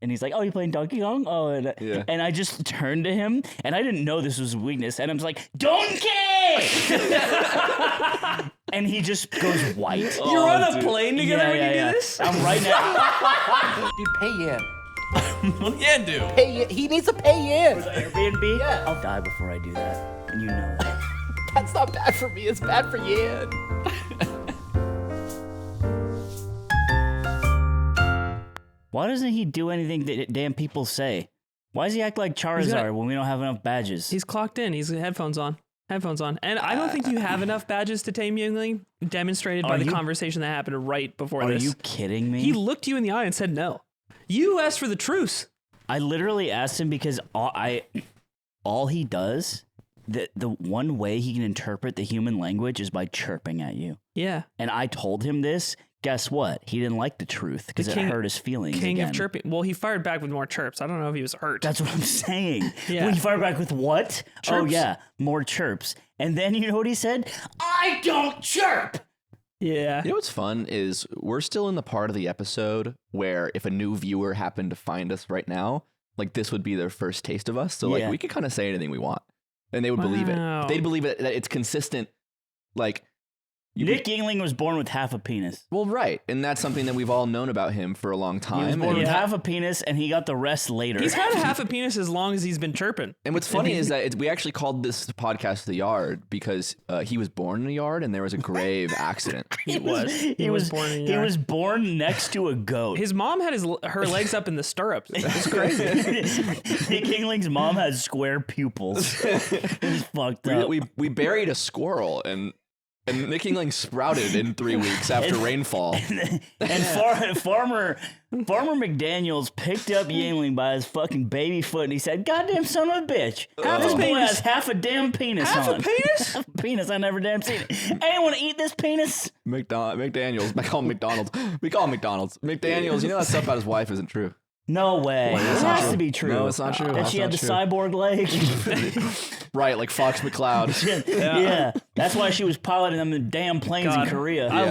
And he's like, oh, you playing Donkey Kong? Oh, and I just turned to him, and I didn't know this was a weakness, and I was like, Donkey! And he just goes white. You're on a plane together when you do this? I'm right now. Dude, pay yen. What yen do? Pay yen. He needs to pay yen. Airbnb? Yeah. I'll die before I do that, and you know that. That's not bad for me. It's bad for yen. Why doesn't he do anything that damn people say? Why does he act like Charizard when we don't have enough badges? He's clocked in. He's headphones on. And I don't think you have enough badges to tame Yingling, demonstrated by the conversation that happened right before this. Are you kidding me? He looked you in the eye and said no. You asked for the truce. I literally asked him because all he does, the one way he can interpret the human language is by chirping at you. Yeah. And I told him this. Guess what? He didn't like the truth because it hurt his feelings. King again. of chirping. Well, he fired back with more chirps. I don't know if he was hurt. That's what I'm saying. Yeah. Well, he fired back with what? Chirps. Oh, yeah. More chirps. And then you know what he said? I don't chirp! Yeah. You know what's fun is we're still in the part of the episode where if a new viewer happened to find us right now, like this would be their first taste of us. So like we could kind of say anything we want and they would believe it. They'd believe it that it's consistent. Like Nick Yingling was born with half a penis. Well, right. And that's something that we've all known about him for a long time. He was born with half a penis and he got the rest later. He's had half a penis as long as he's been chirping. And what's funny is that we actually called this podcast The Yard because he was born in a yard and there was a grave accident. He was born in a yard. He was born next to a goat. His mom had her legs up in the stirrups. It's crazy. Nick Yingling's mom has square pupils. It's fucked up. We buried a squirrel and Nick Yingling sprouted in 3 weeks after rainfall. And Farmer McDaniels picked up Yingling by his fucking baby foot and he said, "Goddamn son of a bitch. This boy has half a damn penis Half on." a penis? Half a penis. I never damn seen it. Anyone want to eat this penis? McDaniels. I call him McDonald's. We call him McDonald's. McDaniels, you know that stuff about his wife isn't true. No way. It has to be true. No, it's not true. That she had the cyborg leg. Right, like Fox McCloud. Yeah. That's why she was piloting them damn planes in Korea. I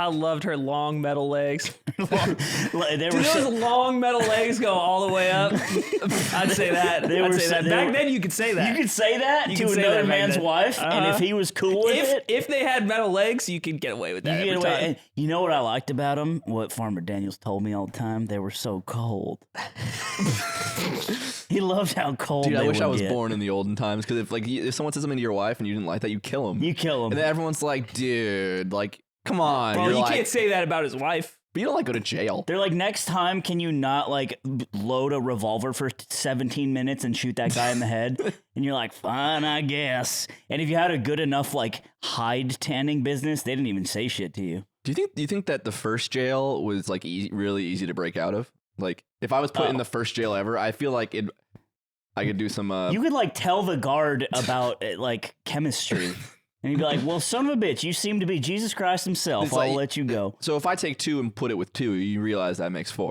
loved her long metal legs. They were those long metal legs go all the way up? I'd say that. Back then you could say that. You could say that to another man's wife, and if he was cool with it. If they had metal legs, you could get away with that every time. And you know what I liked about them? What Farmer Daniels told me all the time? They were so cold. He loved how cold Dude, they I wish I was get. born in the olden times because if someone says something to your wife and you didn't like that, you kill him. You kill him. And then everyone's like, dude, like, come on. Bro, you can't say that about his wife. But you don't like go to jail. They're like, next time, can you not like load a revolver for 17 minutes and shoot that guy in the head? And you're like, fine, I guess. And if you had a good enough like hide tanning business, they didn't even say shit to you. Do you think that the first jail was like really easy to break out of? Like, if I was put in the first jail ever, I feel like I could do some. You could like tell the guard about like chemistry, and he'd be like, "Well, son of a bitch, you seem to be Jesus Christ himself. I'll let you go." So if I take 2 and put it with 2, you realize that makes 4.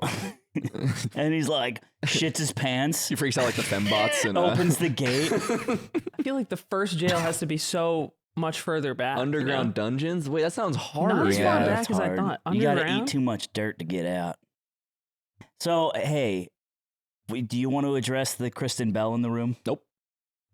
And he's like, shits his pants. He freaks out like the fembots and opens the gate. I feel like the first jail has to be so much further back. Underground dungeons. Wait, that sounds hard. Not as far back that's as I hard. thought. You got to Underground? eat too much dirt to get out. So hey, do you want to address the Kristen Bell in the room? Nope.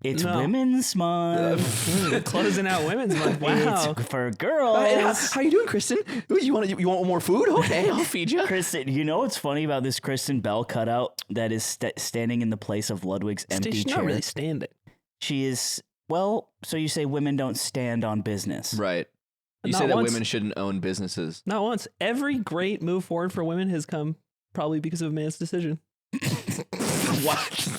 It's Women's Month. Closing out Women's Month. Wow. It's for girls. How you doing, Kristen? You want more food? Okay, I'll feed you. Kristen, you know what's funny about this Kristen Bell cutout that is standing in the place of Ludwig's empty She's chair? not really standing. She is, well, so you say women don't stand on business. Right. You Not say that once. women shouldn't own businesses. Not once. Every great move forward for women has come probably because of a man's decision. What?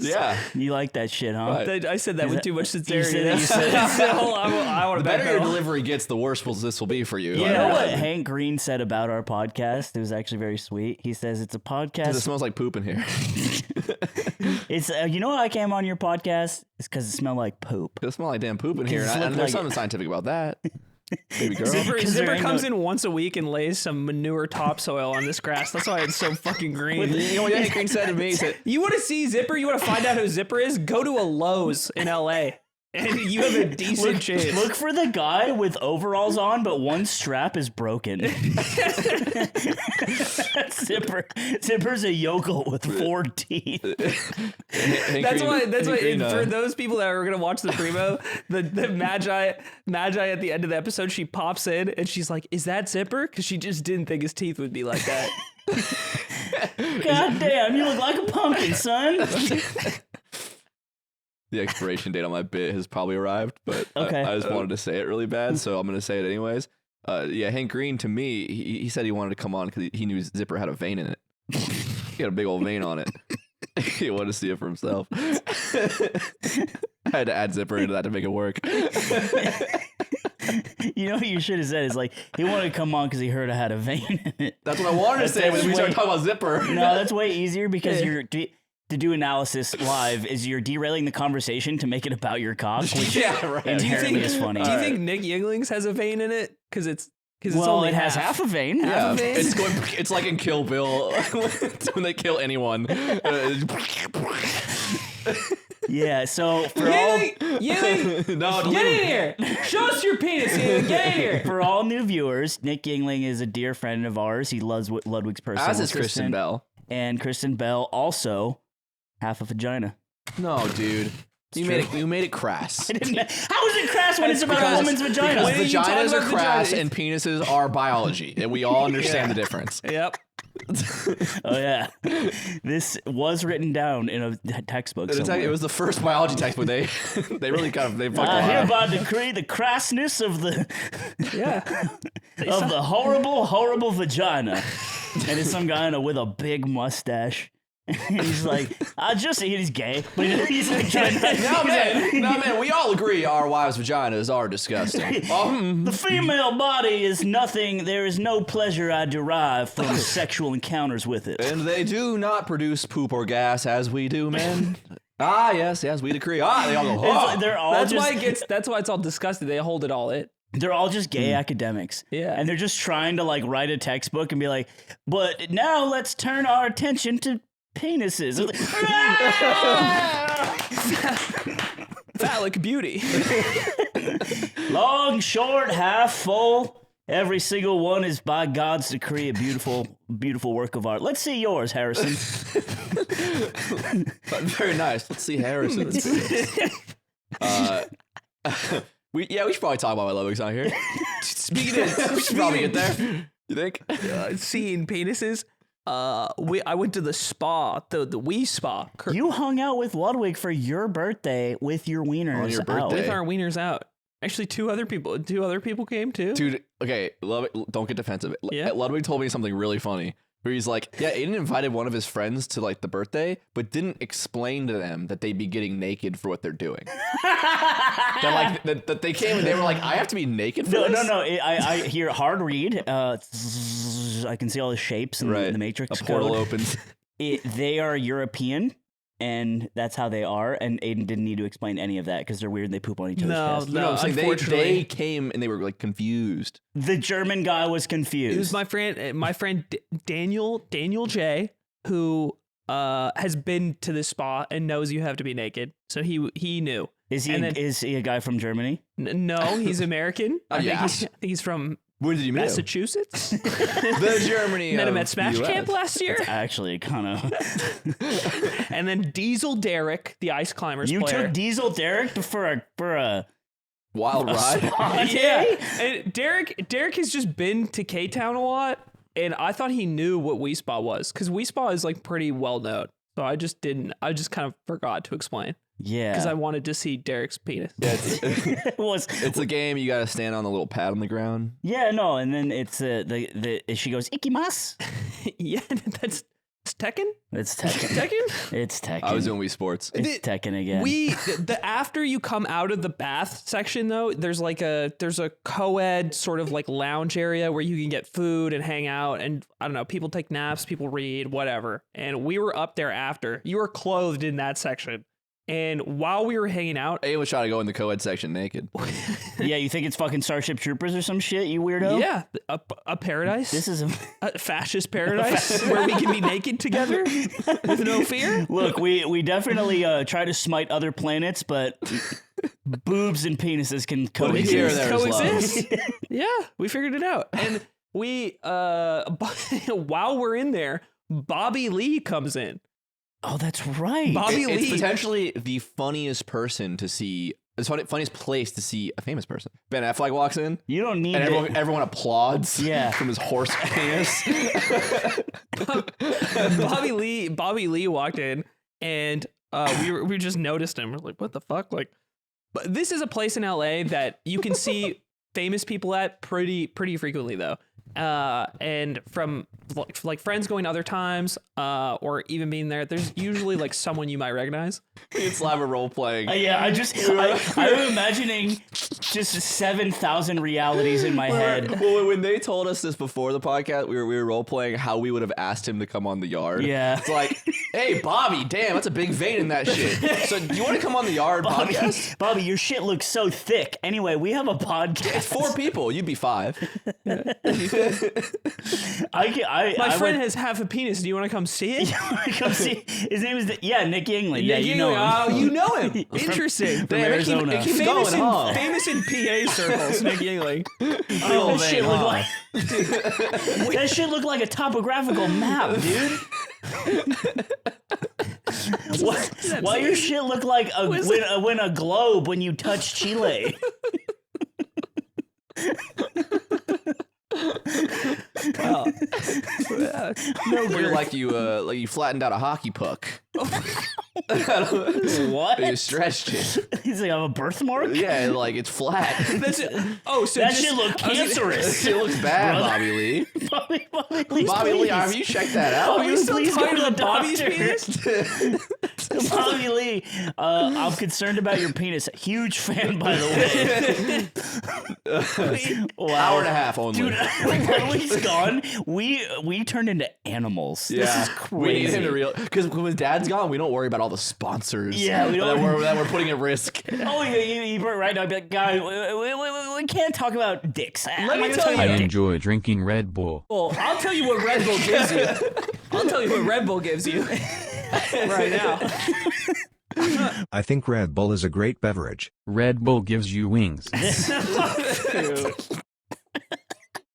Yeah. You like that shit, huh? Right. I said that with too much sincerity. you said I want The to better back your that off. delivery gets, the worse this will be for you. You know what Hank Green said about our podcast? It was actually very sweet. He says it's a podcast. It smells like poop in here. It's you know how I came on your podcast? It's because it smelled like poop. It smells like damn poop in here. And there's something scientific about that. Baby girl. Zipper comes in once a week and lays some manure topsoil on this grass. That's why it's so fucking green. You know what Hank Green said to me? He said, You want to see Zipper? You want to find out who Zipper is? Go to a Lowe's in LA. and you have a decent chance. Look for the guy with overalls on, but one strap is broken. Zipper's a yokel with 4 teeth. That's why. For those people that are gonna watch the primo, the Magi at the end of the episode, she pops in and she's like, "Is that Zipper?" Because she just didn't think his teeth would be like that. God damn, you look like a pumpkin, son. The expiration date on my bit has probably arrived, but okay. I just wanted to say it really bad, so I'm going to say it anyways. Hank Green, to me, he said he wanted to come on because he knew Zipper had a vein in it. He had a big old vein on it. He wanted to see it for himself. I had to add Zipper into that to make it work. You know what you should have said is like, he wanted to come on because he heard I had a vein in it. That's what I wanted to say when we started talking about Zipper. No, that's way easier because to do analysis live is you're derailing the conversation to make it about your cock, which right. inherently is funny. Do you think Nick Yinglings has a vein in it? Because it's only it has half a vein. Half a vein? It's like in Kill Bill when they kill anyone. Yeah, so for Yingling, no, get in here! Show us your penis, Yingling. Get in here! For all new viewers, Nick Yingling is a dear friend of ours. He loves Ludwig's person. As is Kristen Bell. And Kristen Bell also half a vagina. No, dude. You made it crass. How is it crass when it's about a woman's vagina? Because vaginas are crass and penises are biology, and we all understand the difference. Yep. Oh yeah, this was written down in a textbook. It was the first biology textbook. They really fucked I hereby decree the crassness of the the horrible vagina. And it's some guy with a big mustache. And he's like, he's gay, but he's like trying to... No, man, we all agree our wives' vaginas are disgusting. The female body is nothing, there is no pleasure I derive from sexual encounters with it. And they do not produce poop or gas as we do, men. Ah, yes, we decree. Ah, they all go, like they're all that's why it's all disgusted. They hold it all in. They're all just gay academics. Yeah. And they're just trying to like write a textbook and be like, but now let's turn our attention to penises. Phallic beauty. Long, short, half full. Every single one is by God's decree a beautiful, beautiful work of art. Let's see yours, Harrison. Very nice. Let's see Harrison. We should probably talk about my Ludwig's on here. Speaking of, we should probably get there. You think? Seeing penises. I went to the spa, the Wii spa. You hung out with Ludwig for your birthday with your wieners On your out. birthday? With our wieners out. Actually, two other people came too. Dude, okay, Ludwig, don't get defensive. Yeah. Ludwig told me something really funny. Where he's like, yeah, Aiden invited one of his friends to like the birthday, but didn't explain to them that they'd be getting naked for what they're doing. that they came and they were like, I have to be naked for this? No. I hear hard read. I can see all the shapes in the Matrix A portal code. opens. They are European, and that's how they are. And Aiden didn't need to explain any of that because they're weird and they poop on each other's chest. No, I'm saying unfortunately. they came and they were like confused. The German guy was confused. It was my friend Daniel J, who has been to this spa and knows you have to be naked. So he knew. Is he a guy from Germany? No, he's American. I think he's from Where did you meet Massachusetts. The Germany. Met him of at Smash US. Camp last year. Actually, kind of. And then Diesel Derek, the ice climbers You player. took Diesel Derek for a Wild ride. Yeah. And Derek has just been to K-Town a lot, and I thought he knew what Wii Spa was, because Wii Spa is like pretty well known. So I just kind of forgot to explain. Yeah. Because I wanted to see Derek's penis. Yeah, It's a game you got to stand on the little pad on the ground. Yeah, no, and then it's she goes ikimasu. Yeah, it's Tekken? It's Tekken. Tekken? It's Tekken. I was doing Wii Sports. It's Tekken again. After you come out of the bath section though, there's a co-ed sort of like lounge area where you can get food and hang out, and I don't know, people take naps, people read, whatever. And we were up there after. You were clothed in that section. And while we were hanging out, Aiden was trying to go in the co-ed section naked. Yeah, you think it's fucking Starship Troopers or some shit, you weirdo? yeah, a paradise. This is a fascist paradise where we can be naked together with no fear. Look, we definitely try to smite other planets, but boobs and penises can Here, coexist. there's Coexist. Yeah, we figured it out. And we, while we're in there, Bobby Lee comes in. Oh, that's right. Bobby It's Lee. potentially the funniest person to see. It's funniest place to see a famous person. Ben Affleck walks in, You don't need and it. everyone applauds. Yeah. From his horse penis. Bobby Lee walked in, and we just noticed him. We're like, what the fuck? Like, but this is a place in LA that you can see famous people at pretty frequently though. And from like friends going other times, or even being there, there's usually like someone you might recognize. It's live role playing. Yeah, I'm imagining just 7,000 realities in my head. Well, when they told us this before the podcast, we were role playing how we would have asked him to come on the yard. Yeah. It's like, hey, Bobby, damn, that's a big vein in that shit. So do you want to come on the yard podcast? Bobby, your shit looks so thick. Anyway, we have a podcast. It's 4 people. You'd be 5. My Friend has half a penis. Do you want to come see it? Come see. His name is Nick Yingling. Yeah, you know him. Oh, you know him. Interesting. From Arizona. It keeps famous, going, huh? famous in PA circles, Nick Yingling. Oh, that shit looked like that shit looked like a topographical map, dude. Why your shit look like when a globe when you touch Chile? Well, Or like you flattened out a hockey puck. What? You stretched it. He's like, I have a birthmark? Yeah, like it's flat. that's it. Oh, so That just, shit look cancerous. It looks bad, Bobby Lee. Bobby, please, Bobby Lee, please. have you checked that out? Bobby, please go to the Bobby's doctor. penis? Bobby Lee, I'm concerned about your penis. Huge fan, by the way. Wow. Hour and a half only. Dude, when he's gone, we turned into animals. This is crazy. We need him to because when Dad's gone, we don't worry about all the sponsors. Yeah, we don't- that we're putting at risk. Oh, you right now, I'd be like, guys, we can't talk about dicks. Let me tell you. I enjoy drinking Red Bull. Well, I'll tell you what Red Bull gives you. I'll tell you what Red Bull gives you right now. I think Red Bull is a great beverage. Red Bull gives you wings.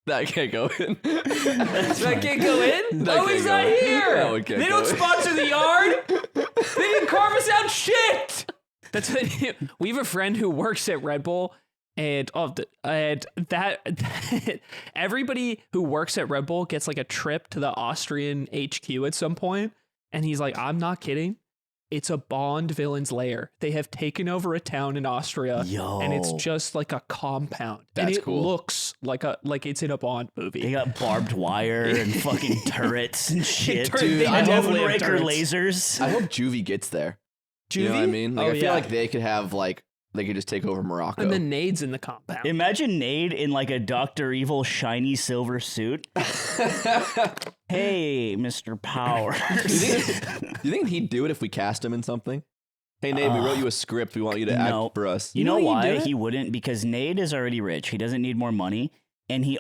That can't go in. That can't go in? That Oh, can't he's go not in. here. No, it can't They go don't in. sponsor the yard. They didn't carve us out shit. That's what, we have a friend who works at Red Bull, and that everybody who works at Red Bull gets like a trip to the Austrian HQ at some point, and he's like, I'm not kidding. It's a Bond villain's lair. They have taken over a town in Austria, and it's just like a compound. That's and it cool. looks like it's in a Bond movie. They got barbed wire and fucking turrets and shit. Dude, and definitely have Ovenraker turrets. lasers. I hope Juvee gets there. You know what I Juvee? mean? Like, Oh, I feel yeah. like they could have they could just take over Morocco. And the nades in the compound. Imagine Nade in like a Dr. Evil shiny silver suit. Hey, Mr. Powers. Do you think he'd do it if we cast him in something? Hey, Nate, we wrote you a script. We want you to act for us. You know he'd do why it? he wouldn't? Because Nade is already rich. He doesn't need more money. And he's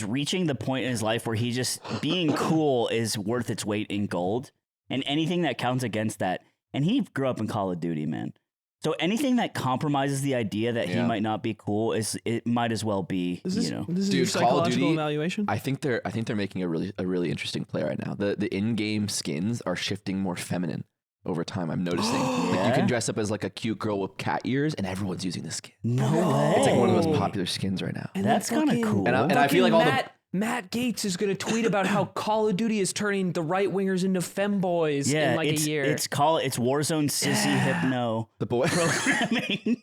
reaching the point in his life where he just being cool is worth its weight in gold. And anything that counts against that. And he grew up in Call of Duty, man. So anything that compromises the idea that he Yeah. might not be cool it might as well be, This is you know. your Dude, Call of psychological Duty, evaluation. I think they're making a really interesting play right now. The in-game skins are shifting more feminine over time. I'm noticing. Like, you can dress up as like a cute girl with cat ears, and everyone's using this skin. No way. It's like one of the most popular skins right now. That's kind of cool. And I feel like all Matt Gates is going to tweet about how Call of Duty is turning the right wingers into femboys in like a year. It's Warzone Sissy Hypno the boy. programming.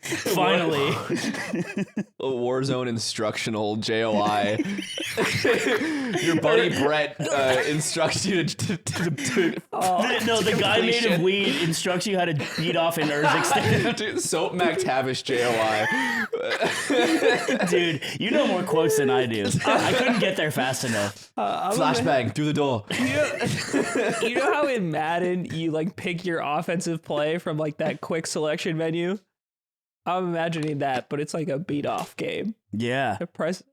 Finally. A Warzone instructional JOI. Your buddy Brett instructs you to The guy made of weed instructs you how to beat off an Urzik. Dude, Soap McTavish JOI. Dude, you know more quotes than I do. I couldn't get there fast enough. Flashbang through the door. You know how in Madden you like pick your offensive play from like that quick selection menu? I'm imagining that, but it's like a beat off game. Yeah. I press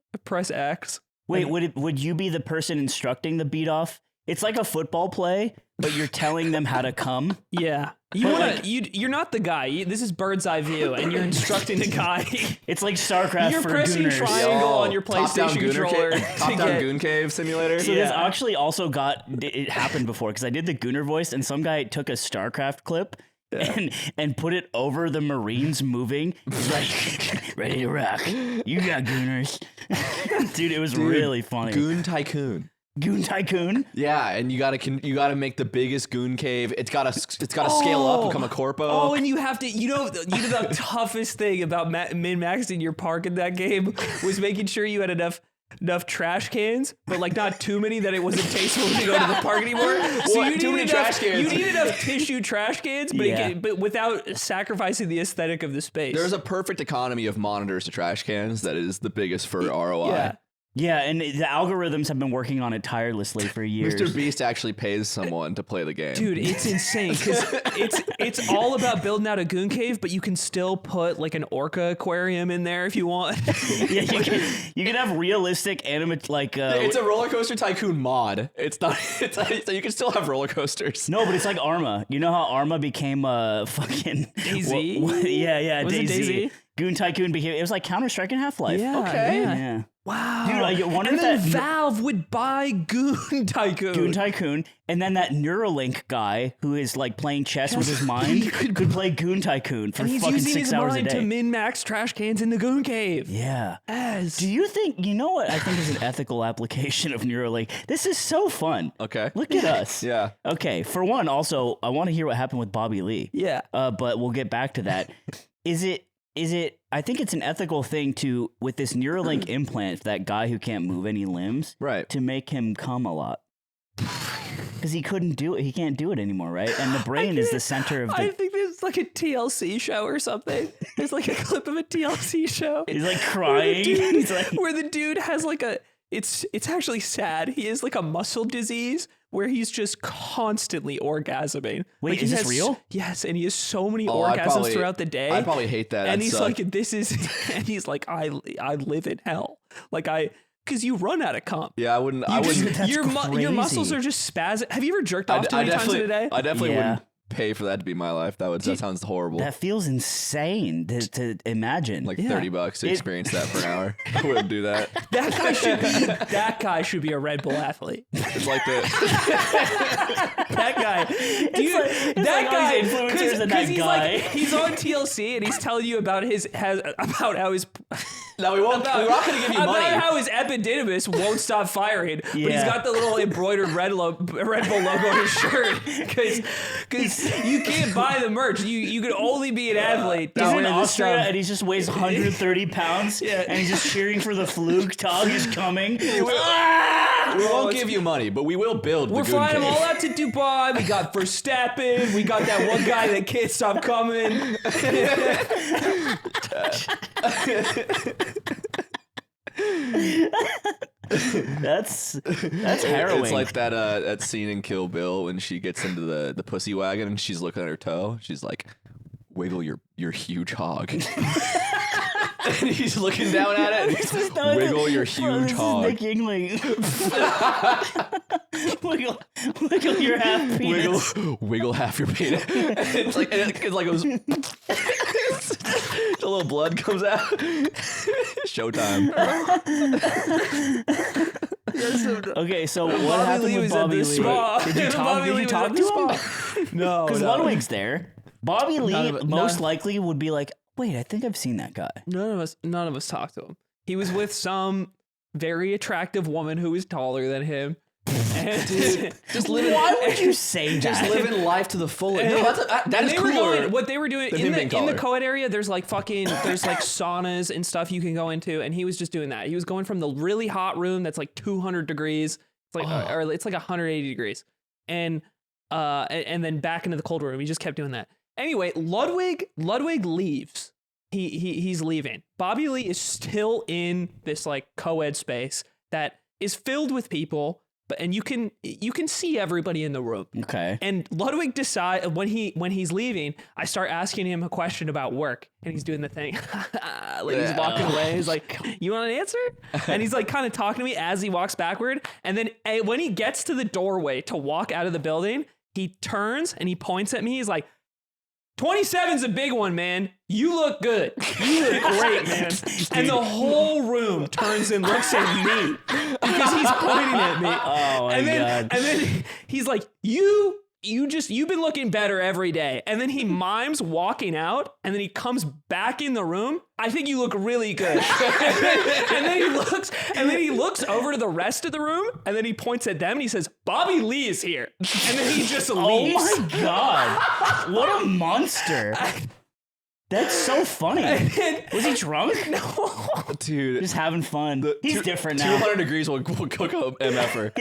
X. Wait, would you be the person instructing the beat off? It's like a football play, but you're telling them how to come. Yeah. You're not the guy. This is bird's eye view, and you're instructing the guy. It's like StarCraft You're for pressing gooners. triangle on your PlayStation controller. Top-down Goon Cave simulator. So this actually also it happened before because I did the gooner voice and some guy took a StarCraft clip and put it over the Marines moving. He's like, ready to rock. You got gooners. Dude, it was really funny. Goon Tycoon. Goon Tycoon? Yeah, and you gotta make the biggest goon cave. It's gotta scale up, become a corpo. Oh, and you have to, the toughest thing about min-maxing your park in that game was making sure you had enough trash cans, but like not too many that it wasn't tasteful to go to the park anymore. So you need enough tissue trash cans, but without sacrificing the aesthetic of the space. There's a perfect economy of monitors to trash cans that is the biggest for ROI. Yeah, and the algorithms have been working on it tirelessly for years. Mr. Beast actually pays someone to play the game. Dude, it's insane because it's all about building out a goon cave, but you can still put like an orca aquarium in there if you want. Yeah, you can have realistic it's a roller coaster tycoon mod. It's not. So you can still have roller coasters. No, but it's like Arma. You know how Arma became a fucking DayZ? Yeah, Was it DayZ. Goon Tycoon became. It was like Counter-Strike and Half-Life. Yeah, okay. Yeah. Wow. Dude, I wonder and if then that Valve would buy Goon Tycoon. Goon Tycoon, and then that Neuralink guy who is like playing chess with his mind could play Goon Tycoon for and he's fucking using 6 his hours a mind day. to min-max trash cans in the Goon Cave. Yeah. Yes. Do you think, you know what I think is an ethical application of Neuralink? This is so fun. Okay. Look at us. Yeah. Okay, for one, also, I want to hear what happened with Bobby Lee. Yeah. But we'll get back to that. Is it, I think it's an ethical thing to, with this Neuralink implant, that guy who can't move any limbs, Right. to make him come a lot. Because he couldn't do it. He can't do it anymore, right? And the brain is the center of the... I think there's like a TLC show or something. There's like a clip of a TLC show. He's like crying. Where the dude has like a... It's actually sad. He has like a muscle disease where he's just constantly orgasming. Wait, like is this real? Yes, and he has so many orgasms throughout the day. I'd probably hate that. And That'd he's suck. like, and he's like, I live in hell. Like because you run out of cum. Yeah, I wouldn't. That's Your muscles are just spazzing. Have you ever jerked off too many times in a day? I definitely wouldn't pay for that to be my life. That sounds horrible. That feels insane to imagine. Like $30 to experience that for an hour. I wouldn't do that. That guy should be a Red Bull athlete. It's like the That guy, dude, that guy, because he's on TLC and he's telling you about how his. No, we're not going to give you money. About how his epididymis won't stop firing, but he's got the little embroidered Red Bull logo on his shirt because you can't buy the merch. You can only be an athlete. He's in Austria and he just weighs 130 pounds and he's just cheering for the Flugtag is coming. We won't give you money, but we will build We're the flying Goon them Cave. all out to Dubai. We got Verstappen. We got that one guy that can't stop coming. That's harrowing. It's like that scene in Kill Bill when she gets into the pussy wagon and she's looking at her toe. She's like, "Wiggle your huge hog." And he's looking down at it and he's like, "Wiggle your huge hog." Nick Yingling. wiggle your half penis. Wiggle half your penis. And it's like it was a little blood comes out. Showtime. Okay, so what happened with Bobby Lee? Did you talk to him? No, because Ludwig's there. Bobby Lee most likely would be like, wait, I think I've seen that guy. None of us talked to him. He was with some very attractive woman who was taller than him. And why would you say that? Just living life to the fullest. No, that is cooler. What they were doing in the co-ed area, there's like saunas and stuff you can go into, and he was just doing that. He was going from the really hot room that's like 200 degrees, or it's like 180 degrees, and then back into the cold room. He just kept doing that. Anyway, Ludwig leaves. He's leaving. Bobby Lee is still in this like co-ed space that is filled with people. And you can see everybody in the room. Okay. And Ludwig decide when he's leaving, I start asking him a question about work, and he's doing the thing, like he's walking away. He's like, "You want an answer?" And he's like kind of talking to me as he walks backward. And then when he gets to the doorway to walk out of the building, He turns and he points at me. He's like, 27's a big one, man. You look good. You look great, man. And the whole room turns and looks at me because he's pointing at me. Oh my God. And then he's like, you've been looking better every day. And then he mimes walking out, and then he comes back in the room. I think you look really good. and then he looks over to the rest of the room, and then he points at them and he says, Bobby Lee is here. And then he just leaves. Oh my God. What a monster. That's so funny. Was he drunk? No. Dude. Just having fun. He's different now. 200 degrees will cook a MF'er.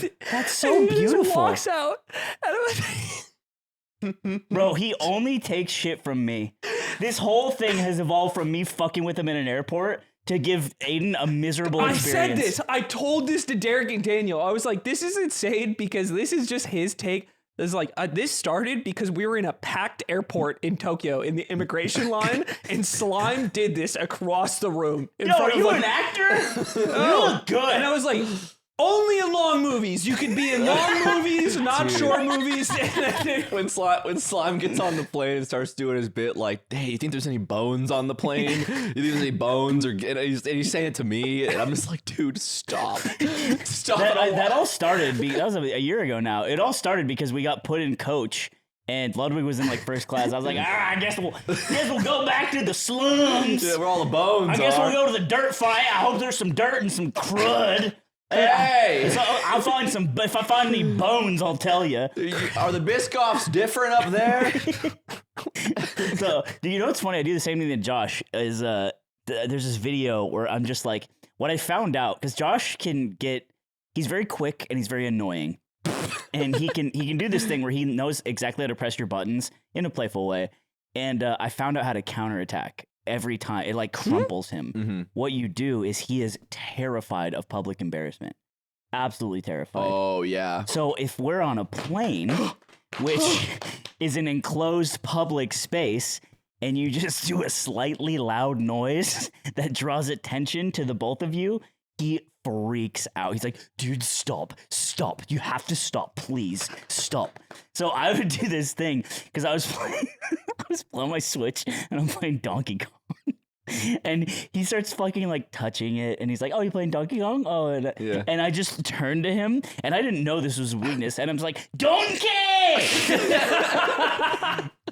Dude, that's so And he just beautiful. walks out. And I'm like, Bro, he only takes shit from me. This whole thing has evolved from me fucking with him in an airport to give Aiden a miserable I experience. said this. I told this to Derek and Daniel. I was like, this is insane because this is just his take. This is like this started because we were in a packed airport in Tokyo in the immigration line, and Slime did this across the room. In Yo, front are of you like, an actor? You look good. and I was like, only in long movies. You could be in long movies, not short movies. When Slime gets on the plane and starts doing his bit like, hey, you think there's any bones on the plane? You think there's any bones? And he's saying it to me, and I'm just like, dude, stop. Stop. That all started, that was a year ago now. It all started because we got put in coach, and Ludwig was in like first class. I was like, I guess we'll go back to the slums. Yeah, where all the bones I guess are. we'll go to the dirt fight. I hope there's some dirt and some crud. Hey! So I'll find some. If I find any bones, I'll tell you. Are the Biscoffs different up there? So, do you know what's funny? I do the same thing that Josh is. There's this video where I'm just like, what I found out, because Josh he's very quick and he's very annoying, and he can do this thing where he knows exactly how to press your buttons in a playful way. And I found out how to counterattack. Every time it like crumples him. Mm-hmm. What you do is he is terrified of public embarrassment. Absolutely terrified. Oh, yeah. So if we're on a plane, which is an enclosed public space, and you just do a slightly loud noise that draws attention to the both of you, he freaks out. He's like, dude, stop. You have to stop, please. Stop. So I would do this thing because I was playing my Switch and I'm playing Donkey Kong. And he starts fucking like touching it, and he's like, "Oh, you playing Donkey Kong?" Oh, and I just turned to him, and I didn't know this was a weakness, and I'm just like, "Donkey!"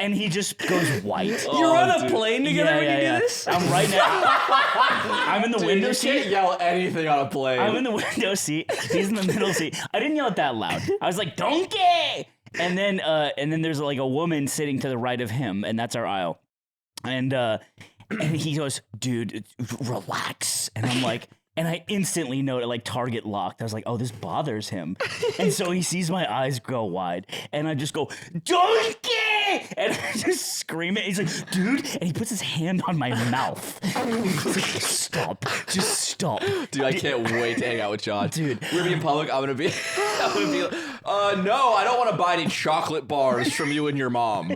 And he just goes white. You're on a plane together when you do this? I'm right now. I'm in the window You seat. can't yell anything on a plane. I'm in the window seat. He's in the middle seat. I didn't yell it that loud. I was like, "Donkey!" And then there's like a woman sitting to the right of him, and that's our aisle. And he goes, dude, relax. And I'm like, and I instantly know it like target locked. I was like, oh, this bothers him. And so he sees my eyes go wide, and I just go, donkey! And I just scream it. He's like, dude, and he puts his hand on my mouth. He's like, stop, just stop. Dude, I can't wait to hang out with John. Dude. We're gonna be in public. I'm gonna be no, I don't want to buy any chocolate bars from you and your mom.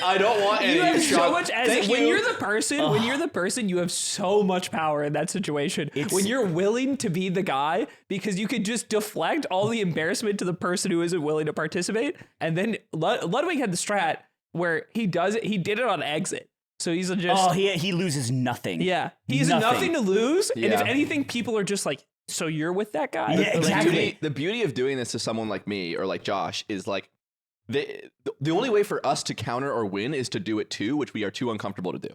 I don't want any You have so chocolate. much as when you're the person, you have so much power in that situation. When you're willing to be the guy, because you could just deflect all the embarrassment to the person who isn't willing to participate. And then Ludwig had the strat where he did it on exit. So he's just he loses nothing. Yeah. He has nothing to lose. Yeah. And if anything, people are just like, so you're with that guy? Yeah, exactly. The beauty of doing this to someone like me or like Josh is like the only way for us to counter or win is to do it too, which we are too uncomfortable to do.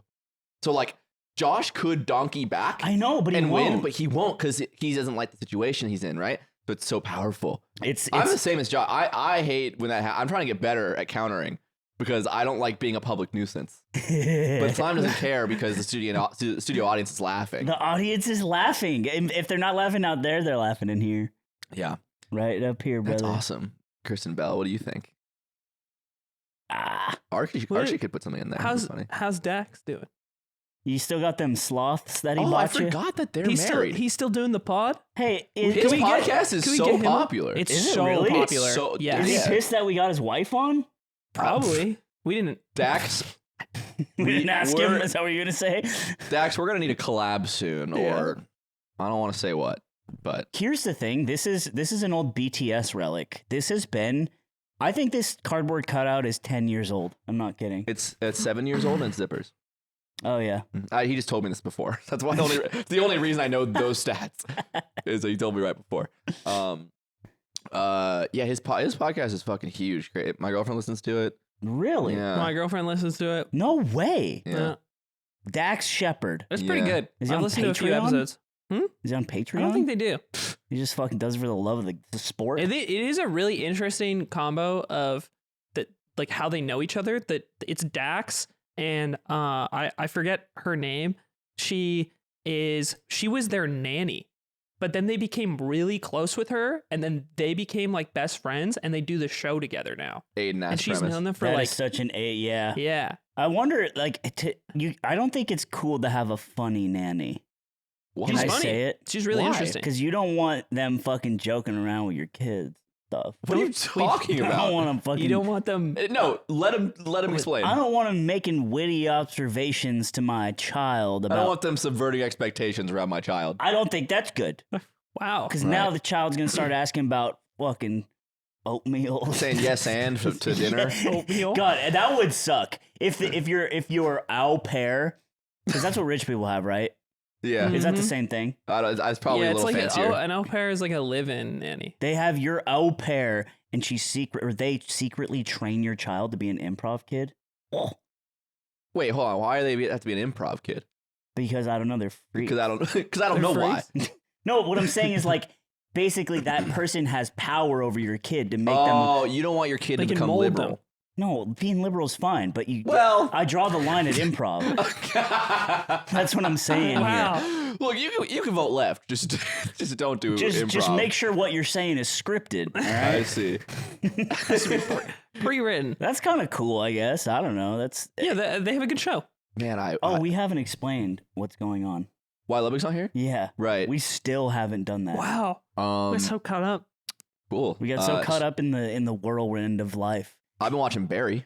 So like Josh could donkey back. I know, but he and won't. win, but he won't because he doesn't like the situation he's in, right? So it's so powerful. It's I'm the same as Josh. I hate when that happens. I'm trying to get better at countering because I don't like being a public nuisance. But Slime doesn't care because the studio audience is laughing. The audience is laughing. If they're not laughing out there, they're laughing in here. Yeah. Right up here, brother. That's awesome. Kristen Bell, what do you think? Ah, Archie could put something in there. That'd be funny. How's Dax doing? you still got them sloths that he I bought you? forgot that they're He's married. he's still doing the pod? Hey, His is, podcast is can we so get him on? popular. It's Is it so really? popular. It's so- yeah. is he Yeah. pissed that we got his wife on? Probably. We didn't. Dax, We didn't ask him. we're- Is that what you're gonna say? Dax, we're gonna need a collab soon, Yeah. or I don't want to say what. But here's the thing. This is an old BTS relic. This has been. I think this cardboard cutout is 10 years old. I'm not kidding. it's 7 years old and zippers. Oh yeah. He just told me this before. That's why it's the only reason I know those stats is that he told me right before. Yeah, his podcast is fucking huge. Great. My girlfriend listens to it. Really? Yeah. My girlfriend listens to it. No way. Yeah. Dax Shepard. It's pretty Yeah. good. Is he I've on listened to a few Patreon? episodes. Is he on Patreon? I don't think they do. He just fucking does it for the love of the sport. It is a really interesting combo of that, like how they know each other. That it's Dax and I forget her name. She was their nanny, but then they became really close with her, and then they became like best friends, and they do the show together now. Aiden And she's known them for That like is such an A. Yeah. yeah. I wonder, like, I don't think it's cool to have a funny nanny. Why? Can I funny. say it? She's really Why? interesting. Because you don't want them fucking joking around with your kids stuff. What are you talking I don't about? want them fucking. You don't want them. No, let him explain. I don't want them making witty observations to my child I about. don't want them subverting expectations around my child. I don't think that's good. Wow. Because now the child's gonna start asking about fucking oatmeal. Saying yes and to dinner. Oatmeal. God, that would suck. If you're au pair, because that's what rich people have, right? Yeah, Is that the same thing? I don't, it's probably Yeah, a it's little like fancier. an au pair is like a live-in nanny. They have your au pair, and they secretly train your child to be an improv kid. Oh, Wait, hold on. Why do they have to be an improv kid? because I don't know, they're free. Because I don't know They're why. No, what I'm saying is like basically that person has power over your kid to make Oh, you don't want your kid They to can become mold liberal. them. No, being liberal is fine, but I draw the line at improv. That's what I'm saying here. Wow. Look, you can vote left. Just don't do improv. Just make sure what you're saying is scripted. All right, I see. Pre-written. that's kind of cool, I guess. I don't know. That's Yeah, they have a good show. Man, we haven't explained what's going on. why Ludwig's not here? Yeah, Right. we still haven't done that. Wow. We're so caught up. Cool. We got so caught up in the whirlwind of life. I've been watching Barry.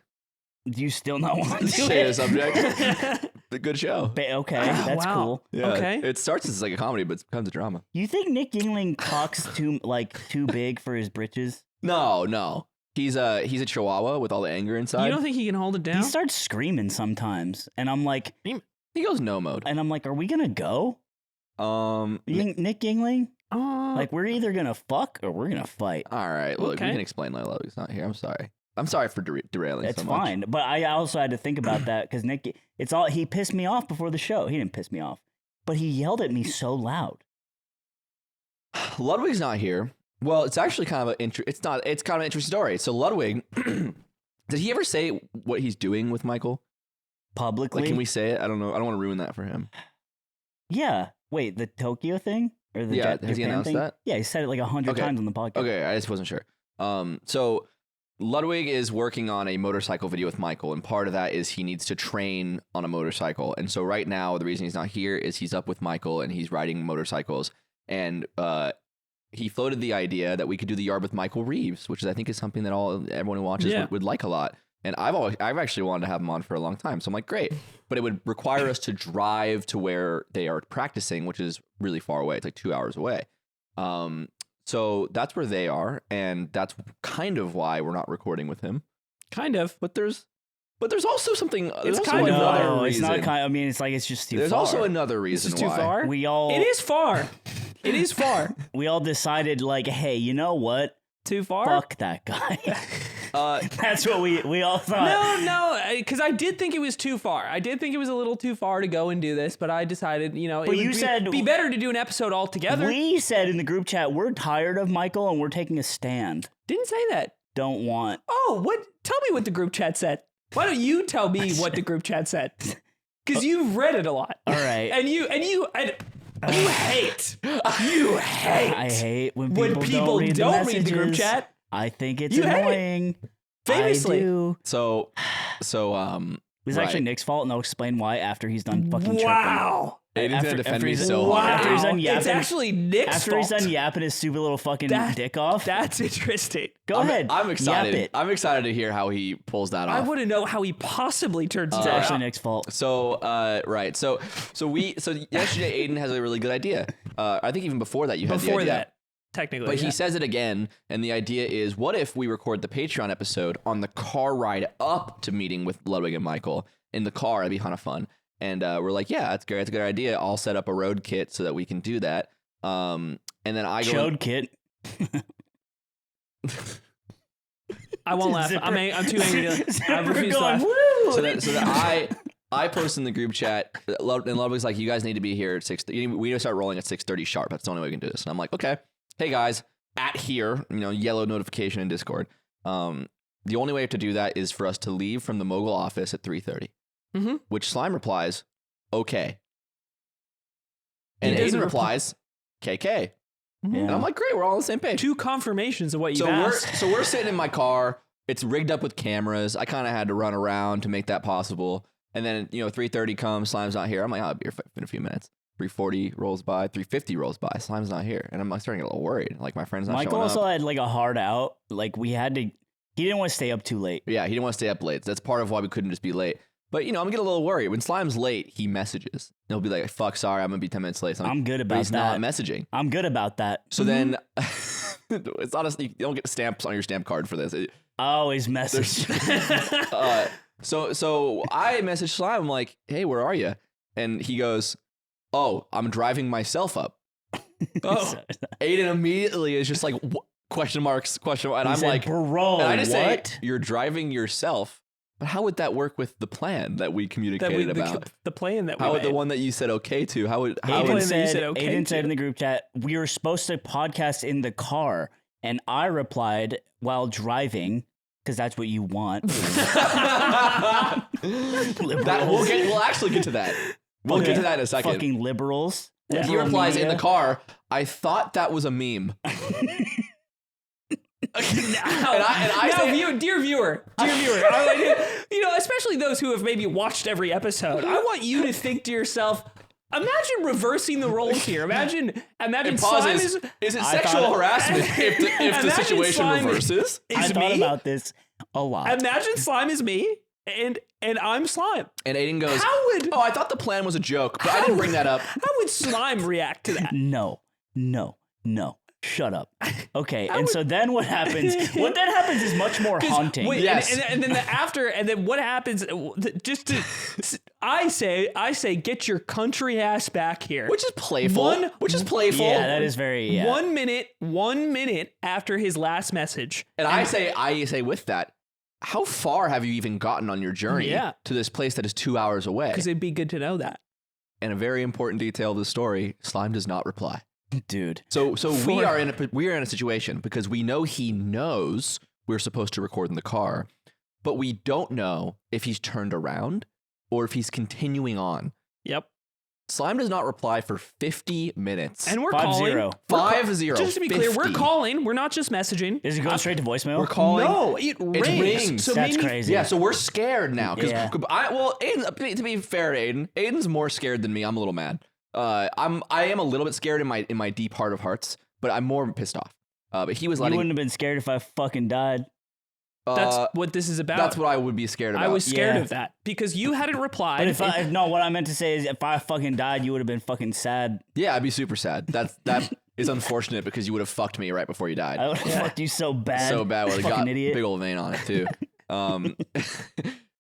Do you still not want to do Say the it? subject. The good show. Okay, that's Wow. cool. Yeah. Okay. It starts as like a comedy, but it becomes a drama. You think Nick Yingling talks too big for his britches? No. He's a chihuahua with all the anger inside. You don't think he can hold it down? He starts screaming sometimes, and I'm like, He goes no mode. are we gonna go? Nick Yingling? Like, we're either gonna fuck or we're gonna fight. all right. Look, Okay. we can explain why Ludwig's not here. I'm sorry. I'm sorry for derailing It's so much. fine, but I also had to think about that because Nick, he pissed me off before the show. He didn't piss me off, but he yelled at me so loud. Ludwig's not here. Well, it's actually kind of it's kind of an interesting story. So Ludwig, did he ever say what he's doing with Michael? Publicly? Like, can we say it? I don't know. I don't want to ruin that for him. Yeah. Wait, the Tokyo thing? Or the Yeah, has he Japan announced thing? that? Yeah, he said it like 100 Okay. times on the podcast. Okay, I just wasn't sure. So Ludwig is working on a motorcycle video with Michael, and part of that is he needs to train on a motorcycle. And so right now, the reason he's not here is he's up with Michael and he's riding motorcycles. And he floated the idea that we could do the yard with Michael Reeves, which I think is something that everyone who watches would like a lot. And I've actually wanted to have him on for a long time. So I'm like, great. But it would require us to drive to where they are practicing, which is really far away. It's like 2 hours away. So that's where they are, and that's kind of why we're not recording with him. Kind of. But there's also something. There's also kind of another No, it's reason. not kind. I mean, it's like it's just too There's far. also another reason It's too why. far. We all It is far. It is far. we all decided like, hey, you know what? Too far? Fuck that guy. Uh, That's what we all thought. No, because I did think it was too far. I did think it was a little too far to go and do this, but I decided, it But would you said- be better to do an episode all together. We said in the group chat we're tired of Michael and we're taking a stand. Didn't say that. Don't want. Oh, what? Tell me what the group chat said. Why don't you tell me what the group chat said? Because you've read it a lot. All right. And you hate. You hate. I hate when when people don't read the group messages. chat. I think it's You hate it. annoying. Famously. I do. so It's actually right. Nick's fault, and I'll explain why after he's done fucking chirping. Wow. Aiden's gonna defend me he's- so Wow. hard. After he's done yapping, It's actually Nick's after fault. he's done yapping his stupid little fucking dick off. That's interesting. Go ahead. I'm excited. Yap it. I'm excited to hear how he pulls that I off. want to know how he possibly turns It's it actually out. Nick's fault. So yesterday Aiden has a really good idea. I think even before that you had the Before idea. that, technically. But yeah. he says it again, and the idea is, what if we record the Patreon episode on the car ride up to meeting with Ludwig and Michael in the car? That'd be kind of fun. And we're like, yeah, that's great. That's a good idea. I'll set up a road kit so that we can do that. And then I go... Chode kit. I won't laugh. Zipper- I'm too angry to. I Zipper refuse to going, laugh. woo! So that I post in the group chat, and Ludwig's like, you guys need to be here at 6:30. We need to start rolling at 6:30 sharp. That's the only way we can do this. And I'm like, okay. Hey guys, at here, yellow notification in Discord. The only way to do that is for us to leave from the Mogul office at 3:30. Mm-hmm. Which Slime replies, okay. And He doesn't Aiden replies, KK. Yeah. And I'm like, great, we're all on the same page. Two confirmations of what you've So asked. we're sitting in my car. It's rigged up with cameras. I kind of had to run around to make that possible. And then 3:30 comes. Slime's not here. I'm like, I'll be here in a few minutes. 3:40 rolls by. 3:50 rolls by. Slime's not here, and I'm like starting to get a little worried. Like my friend's not Michael showing also up. had like a hard out. Like we had to. He didn't want to stay up too late. Yeah, he didn't want to stay up late. So that's part of why we couldn't just be late. But I'm getting a little worried. When Slime's late, he messages. He'll be like, "Fuck, sorry, I'm gonna be 10 minutes late." So I'm good but about he's that. not messaging. I'm good about that. So then, it's honestly, you don't get stamps on your stamp card for this. I always message. So I messaged Slime. I'm like, "Hey, where are you?" And he goes, "Oh, I'm driving myself up." Oh, Aiden immediately is just like question marks. And I'm said, like, bro, and I just what? say, "You're driving yourself." But how would that work with the plan that we communicated about? the plan that we How would made. the one that you said okay to? How would Aiden would- said, you said okay Aiden to. said in the group chat, we were supposed to podcast in the car. And I replied, while driving, because that's what you want. that we'll actually get to that. We'll get to that in a second. Fucking liberals. He Liberal replies in media. the car, "I thought that was a meme." Dear viewer, especially those who have maybe watched every episode, I want you to think to yourself, imagine reversing the roles here. Imagine And Slime pauses. Is it sexual thought- harassment if the Imagine situation Slime reverses? I is thought me. about this a lot. Imagine Slime is me, and I'm Slime. And Aiden goes, How would- "Oh, I thought the plan was a joke, but I didn't bring that up." How would Slime react to that? No. Shut up. Okay, and so then what happens? What then happens is much more haunting. Wait, Yes. and then what happens? I say, get your country ass back here. Which is playful. Yeah, that is very. Yeah. 1 minute after his last message. And I say with that, how far have you even gotten on your journey Yeah. to this place that is 2 hours away? Because it'd be good to know that. And a very important detail of the story, Slime does not reply. Dude. So we are in a situation because we know he knows we're supposed to record in the car, but we don't know if he's turned around or if he's continuing on. Yep. Slime does not reply for 50 minutes. And we're 5-0. calling. 5-0. Just to be clear, we're 50. calling. We're not just messaging. Is it going straight to voicemail? We're calling. No, it rings. So That's maybe, crazy. Yeah, so we're scared now. Yeah. Aiden, to be fair to Aiden, Aiden's more scared than me. I'm a little mad. I am a little bit scared in my deep heart of hearts, but I'm more pissed off. But he was You letting. wouldn't have been scared if I fucking died. That's what this is about. That's what I would be scared about. I was scared Yeah. of that because you hadn't replied. But what I meant to say is if I fucking died, you would have been fucking sad. Yeah, I'd be super sad. That is unfortunate because you would have fucked me right before you died. I would have fucked you so bad. So bad. Well, it Fucking got idiot. big old vein on it too.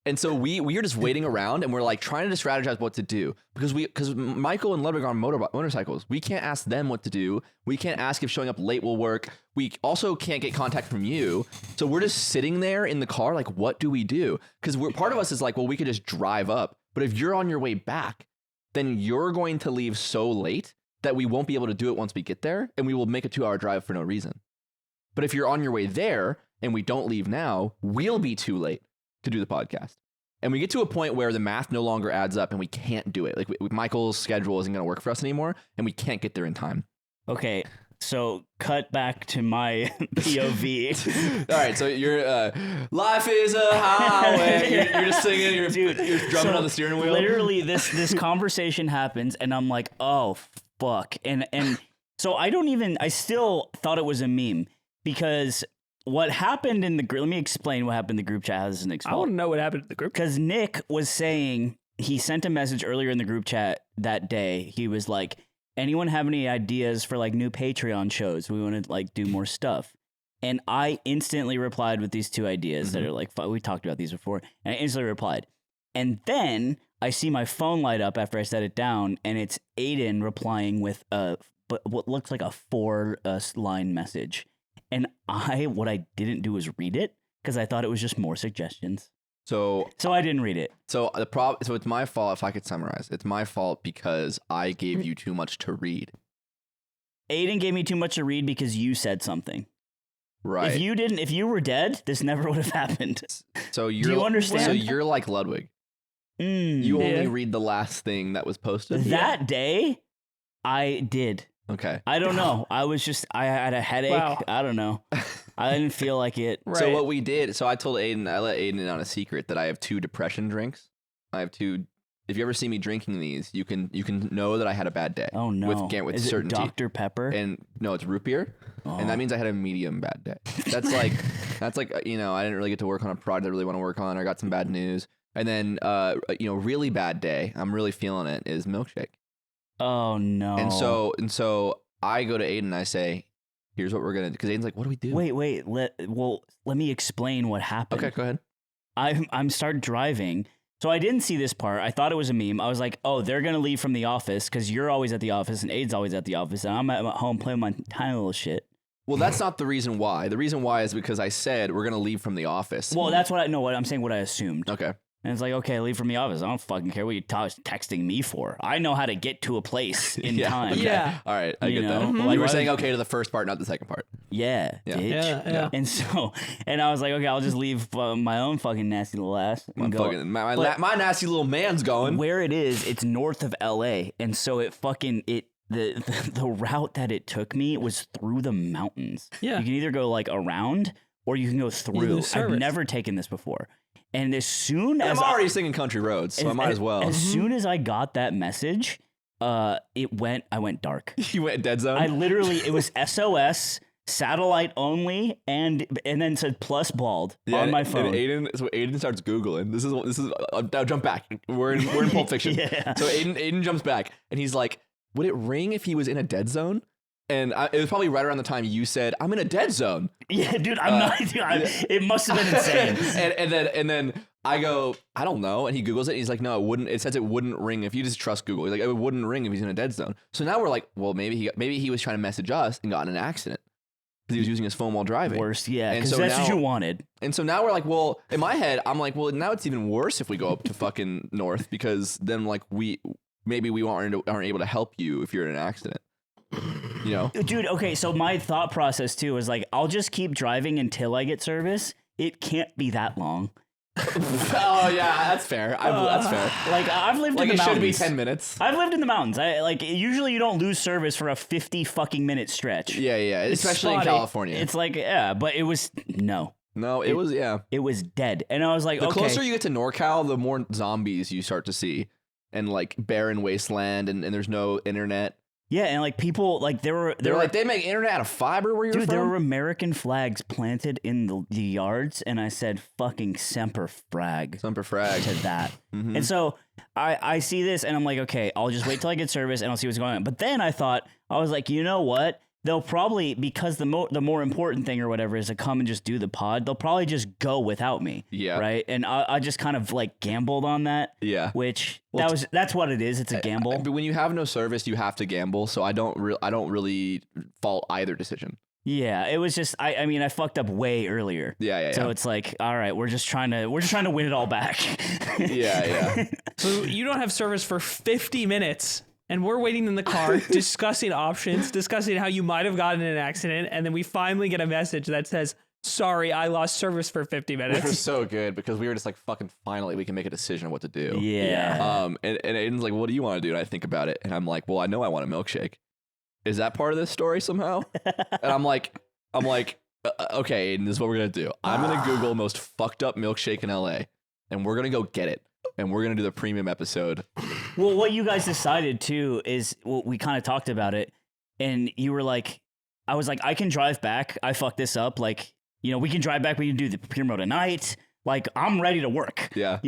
And so we are just waiting around and we're like trying to strategize what to do because Michael and Ludwig are on motorcycles. We can't ask them what to do. We can't ask if showing up late will work. We also can't get contact from you. So we're just sitting there in the car like, what do we do? Because part of us is like, well, we could just drive up. But if you're on your way back, then you're going to leave so late that we won't be able to do it once we get there, and we will make a 2-hour drive for no reason. But if you're on your way there and we don't leave now, we'll be too late to do the podcast. And we get to a point where the math no longer adds up and we can't do it. Like Michael's schedule isn't going to work for us anymore and we can't get there in time. Okay, so cut back to my POV. All right, so you're life is a highway. You're just singing, you're drumming So on the steering wheel. Literally, this conversation happens, and I'm like, oh fuck, and so I still thought it was a meme because what happened in the group. Let me explain what happened in the group chat. How this is Nick's I fault. want to know what happened to the group. Because Nick was saying he sent a message earlier in the group chat that day. He was like, anyone have any ideas for like new Patreon shows? We want to like do more stuff. And I instantly replied with these 2 ideas that are like, we talked about these before. And I instantly replied. And then I see my phone light up after I set it down, and it's Aiden replying with what looks like a 4-line message. And what I didn't do was read it because I thought it was just more suggestions. So I didn't read it. So it's my fault if I could summarize. It's my fault because I gave you too much to read. Aiden gave me too much to read because you said something. Right. If you were dead, this never would have happened. So do you understand? So you're like Ludwig. You only read the last thing that was posted. That day, I did. Okay. I don't know. I had a headache. Wow. I don't know. I didn't feel like it. Right. So what we did, I told Aiden, I let Aiden in on a secret that I have 2 depression drinks. I have 2. If you ever see me drinking these, you can know that I had a bad day. Oh no. With Is certainty. it Dr. Pepper? And no, it's root beer. And that means I had a medium bad day. That's like I didn't really get to work on a project I really want to work on. I got some bad news. And then really bad day, I'm really feeling it, is milkshake. Oh no. And so I go to Aiden and I say, here's what we're gonna do. Because Aiden's like, what do we do? Wait. Let me explain what happened. Okay, go ahead. I'm start driving. So I didn't see this part. I thought it was a meme. I was like, oh, they're going to leave from the office because you're always at the office and Aiden's always at the office. And I'm at home playing my tiny little shit. Well, that's not the reason why. The reason why is because I said we're going to leave from the office. Well, that's what I'm saying what I assumed. Okay. And it's like, okay, leave from the office. I don't fucking care what you're texting me for. I know how to get to a place in time. Okay. Yeah. All right. I You get know? that. Like, you were why saying would- okay to the first part, not the second part. Yeah, Yeah. bitch. Yeah. And I was like, okay, I'll just leave my own fucking nasty little ass. And go. My nasty little man's going. Where it is, it's north of LA. And so the route that it took me was through the mountains. Yeah. You can either go like around or you can go through. lose I've service. never taken this before. And as soon as I'm already singing country roads, so I might as well. As soon as I got that message, I went dark. You went dead zone. It was SOS, satellite only, and then said plus bald on my phone. And Aiden starts Googling. This is. Now jump back. We're in Pulp Fiction. Yeah. So Aiden jumps back, and he's like, "Would it ring if he was in a dead zone?" And it was probably right around the time you said, "I'm in a dead zone." Yeah, dude, I'm not. Dude, it must have been insane. and then I go, "I don't know." And he Googles it. And he's like, "No, it wouldn't." It says it wouldn't ring if you just trust Google. He's like, "It wouldn't ring if he's in a dead zone." So now we're like, well, maybe he was trying to message us and got in an accident because he was using his phone while driving. Worse, yeah, And because so that's what now- you wanted. And so now we're like, well, in my head, I'm like, well, now it's even worse if we go up to fucking north because then like we aren't able to help you if you're in an accident. You know? Dude, okay, so my thought process too was like, I'll just keep driving until I get service. It can't be that long. Oh yeah, that's fair. That's fair. Like I've lived Like in the it should be mountains. 10 minutes. I've lived in the mountains. Usually you don't lose service for a 50 fucking minute stretch. Yeah, especially in spotty. California. It's like, yeah, but it was no. No, it was It was dead. And I was like, The okay. closer you get to NorCal, the more zombies you start to see, and like barren wasteland, and there's no internet. Yeah, and like people, like They're like, they make internet out of fiber where you're dude, from? there were American flags planted in the yards, and I said fucking semper frag Semper frag. to that. Mhm. And so I see this, and I'm like, okay, I'll just wait till I get service, and I'll see what's going on. But then I was like, you know what? They'll probably, because the more important thing or whatever is to come and just do the pod, they'll probably just go without me. Yeah. Right? And I just kind of like gambled on that. Yeah. Which Well, that's what it is. It's a gamble. But when you have no service, you have to gamble. So I don't really fault either decision. Yeah, it was just I mean I fucked up way earlier. Yeah. So it's like, all right, we're just trying to win it all back. Yeah. So you don't have service for 50 minutes, and we're waiting in the car discussing options, discussing how you might have gotten in an accident, and then we finally get a message that says, "Sorry, I lost service for 50 Which was minutes." so good because we were just like, fucking finally we can make a decision of what to do. Yeah. And Aiden's like, what do you want to do? And I think about it, and I'm like, well, I know I want a milkshake. Is that part of this story somehow? And I'm like, okay, Aiden, this is what we're gonna do. I'm gonna Google most fucked up milkshake in LA, and we're gonna go get it, and we're gonna do the premium episode. Well, what you guys decided too is we kind of talked about it, and you were like, I was like, I can drive back. I fucked this up. Like, we can drive back. We can do the premium tonight. Like, I'm ready to work. Yeah.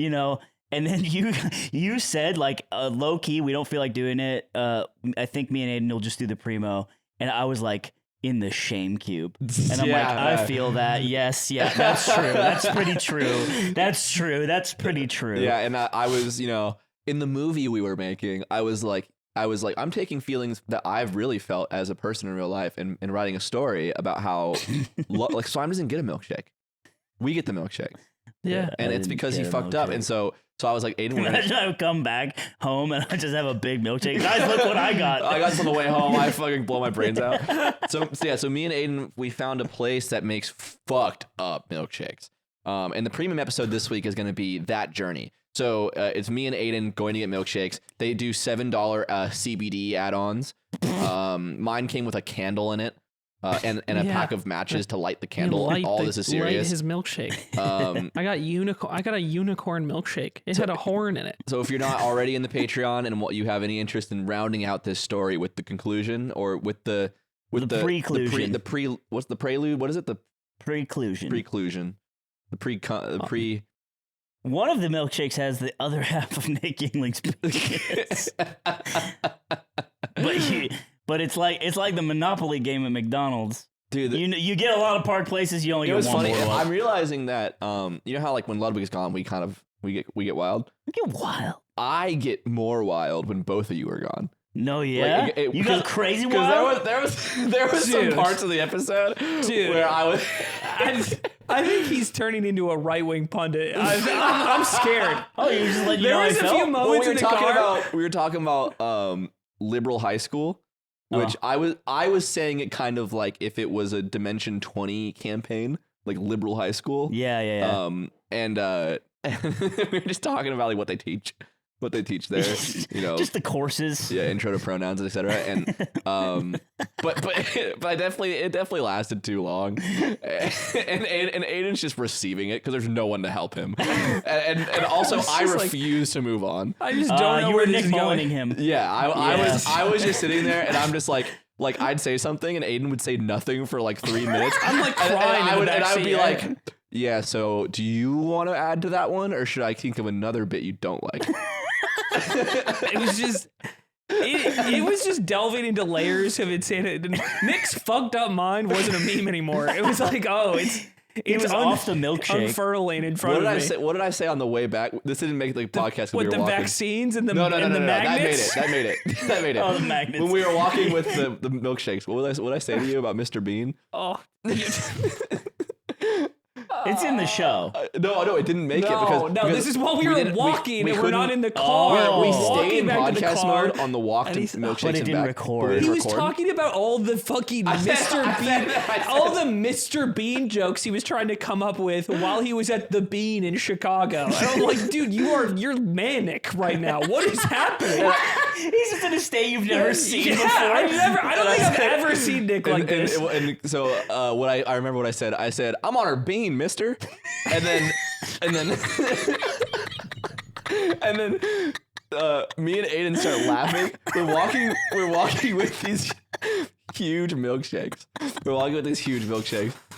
And then you said like low key, we don't feel like doing it. I think me and Aiden will just do the primo. And I was like in the shame cube. And I'm like, I feel that. Yes, yeah, that's true. That's pretty true. That's true. That's pretty true. Yeah, and I was, in the movie we were making, I was like, I'm taking feelings that I've really felt as a person in real life and writing a story about how, Slime doesn't get a milkshake. We get the milkshake. Yeah. And it's because he fucked up. And so I was like, Aiden, imagine I would come back home and I just have a big milkshake. Guys, look what I got. I got this on the way home. I fucking blow my brains out. So me and Aiden, we found a place that makes fucked up milkshakes. And the premium episode this week is going to be that journey. So it's me and Aiden going to get milkshakes. They do $7 CBD add-ons. Mine came with a candle in it. And a pack of matches to light the candle. This is serious. Light his milkshake. I got a unicorn milkshake. It had a horn in it. So if you're not already in the Patreon and you have any interest in rounding out this story with the conclusion or with the preclusion, what's the prelude? What is it? The preclusion. Preclusion. One of the milkshakes has the other half of Nick Yingling's penis. But it's like the Monopoly game at McDonald's. Dude, you get a lot of park places, you only get one. Funny. Boardwalk. I'm realizing that you know how like when Ludwig's gone, we get wild. You get wild. I get more wild when both of you are gone. No, yeah, like, you got crazy wild. There was some parts of the episode where I was. I think he's turning into a right-wing pundit. I'm scared. Oh, you just let you there know was I a few moments in the car. We were talking about liberal high school. Which I was saying it kind of like if it was a Dimension 20 campaign, like liberal high school. Yeah. And we were just talking about like what they teach there, just the courses. Yeah, intro to pronouns, etc. And but it definitely lasted too long. And Aiden's just receiving it because there's no one to help him. And also I refuse to move on. I just don't know where this is going. him. Yeah, I was just sitting there and I'm just like I'd say something and Aiden would say nothing for like 3 minutes. I'm like crying. And I would be like, yeah, so do you want to add to that one or should I think of another bit you don't like? It was just delving into layers of insanity. Nick's fucked up mind wasn't a meme anymore. It was like, it was off the milkshake, unfurling in front of me. What did I say on the way back? This didn't make the podcast. With the walking. Vaccines and the no, magnets. That made it. Oh, the magnets. When we were walking with the milkshakes, what did I say to you about Mr. Bean? Oh. It's in the show. No, it didn't make it because this is while we were walking and we're not in the car. We stayed in podcast mode on the walk to milkshakes. But it didn't record. He was talking about all the fucking Mr. Bean, all the Mr. Bean jokes he was trying to come up with while he was at the Bean in Chicago. And I'm like, dude, you're manic right now. What is happening? He's just in a state you've never seen before. I don't think I've ever seen Nick like this. And so I remember what I said. I said, I'm on her bean, mister. And then me and Aiden start laughing. We're walking with these huge milkshakes.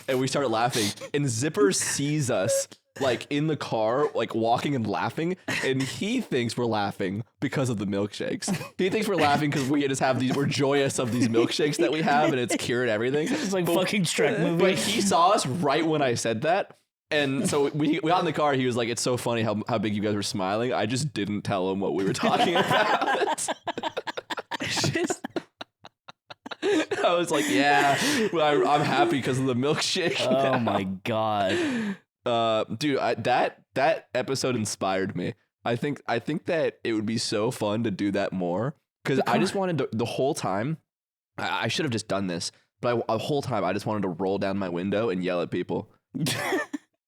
And we start laughing. And Zipper sees us like in the car, like walking and laughing, and he thinks we're laughing because of the milkshakes. He thinks we're laughing because we just have we're joyous of these milkshakes that we have, and it's cured everything. It's like fucking Shrek movie. But he saw us right when I said that. And so we got in the car. He was like, "It's so funny how big you guys were smiling." I just didn't tell him what we were talking about. I was like, "Yeah, I'm happy because of the milkshake." Oh my god, dude, that episode inspired me. I think that it would be so fun to do that more because I just wanted to, the whole time. I should have just done this, but the whole time I just wanted to roll down my window and yell at people.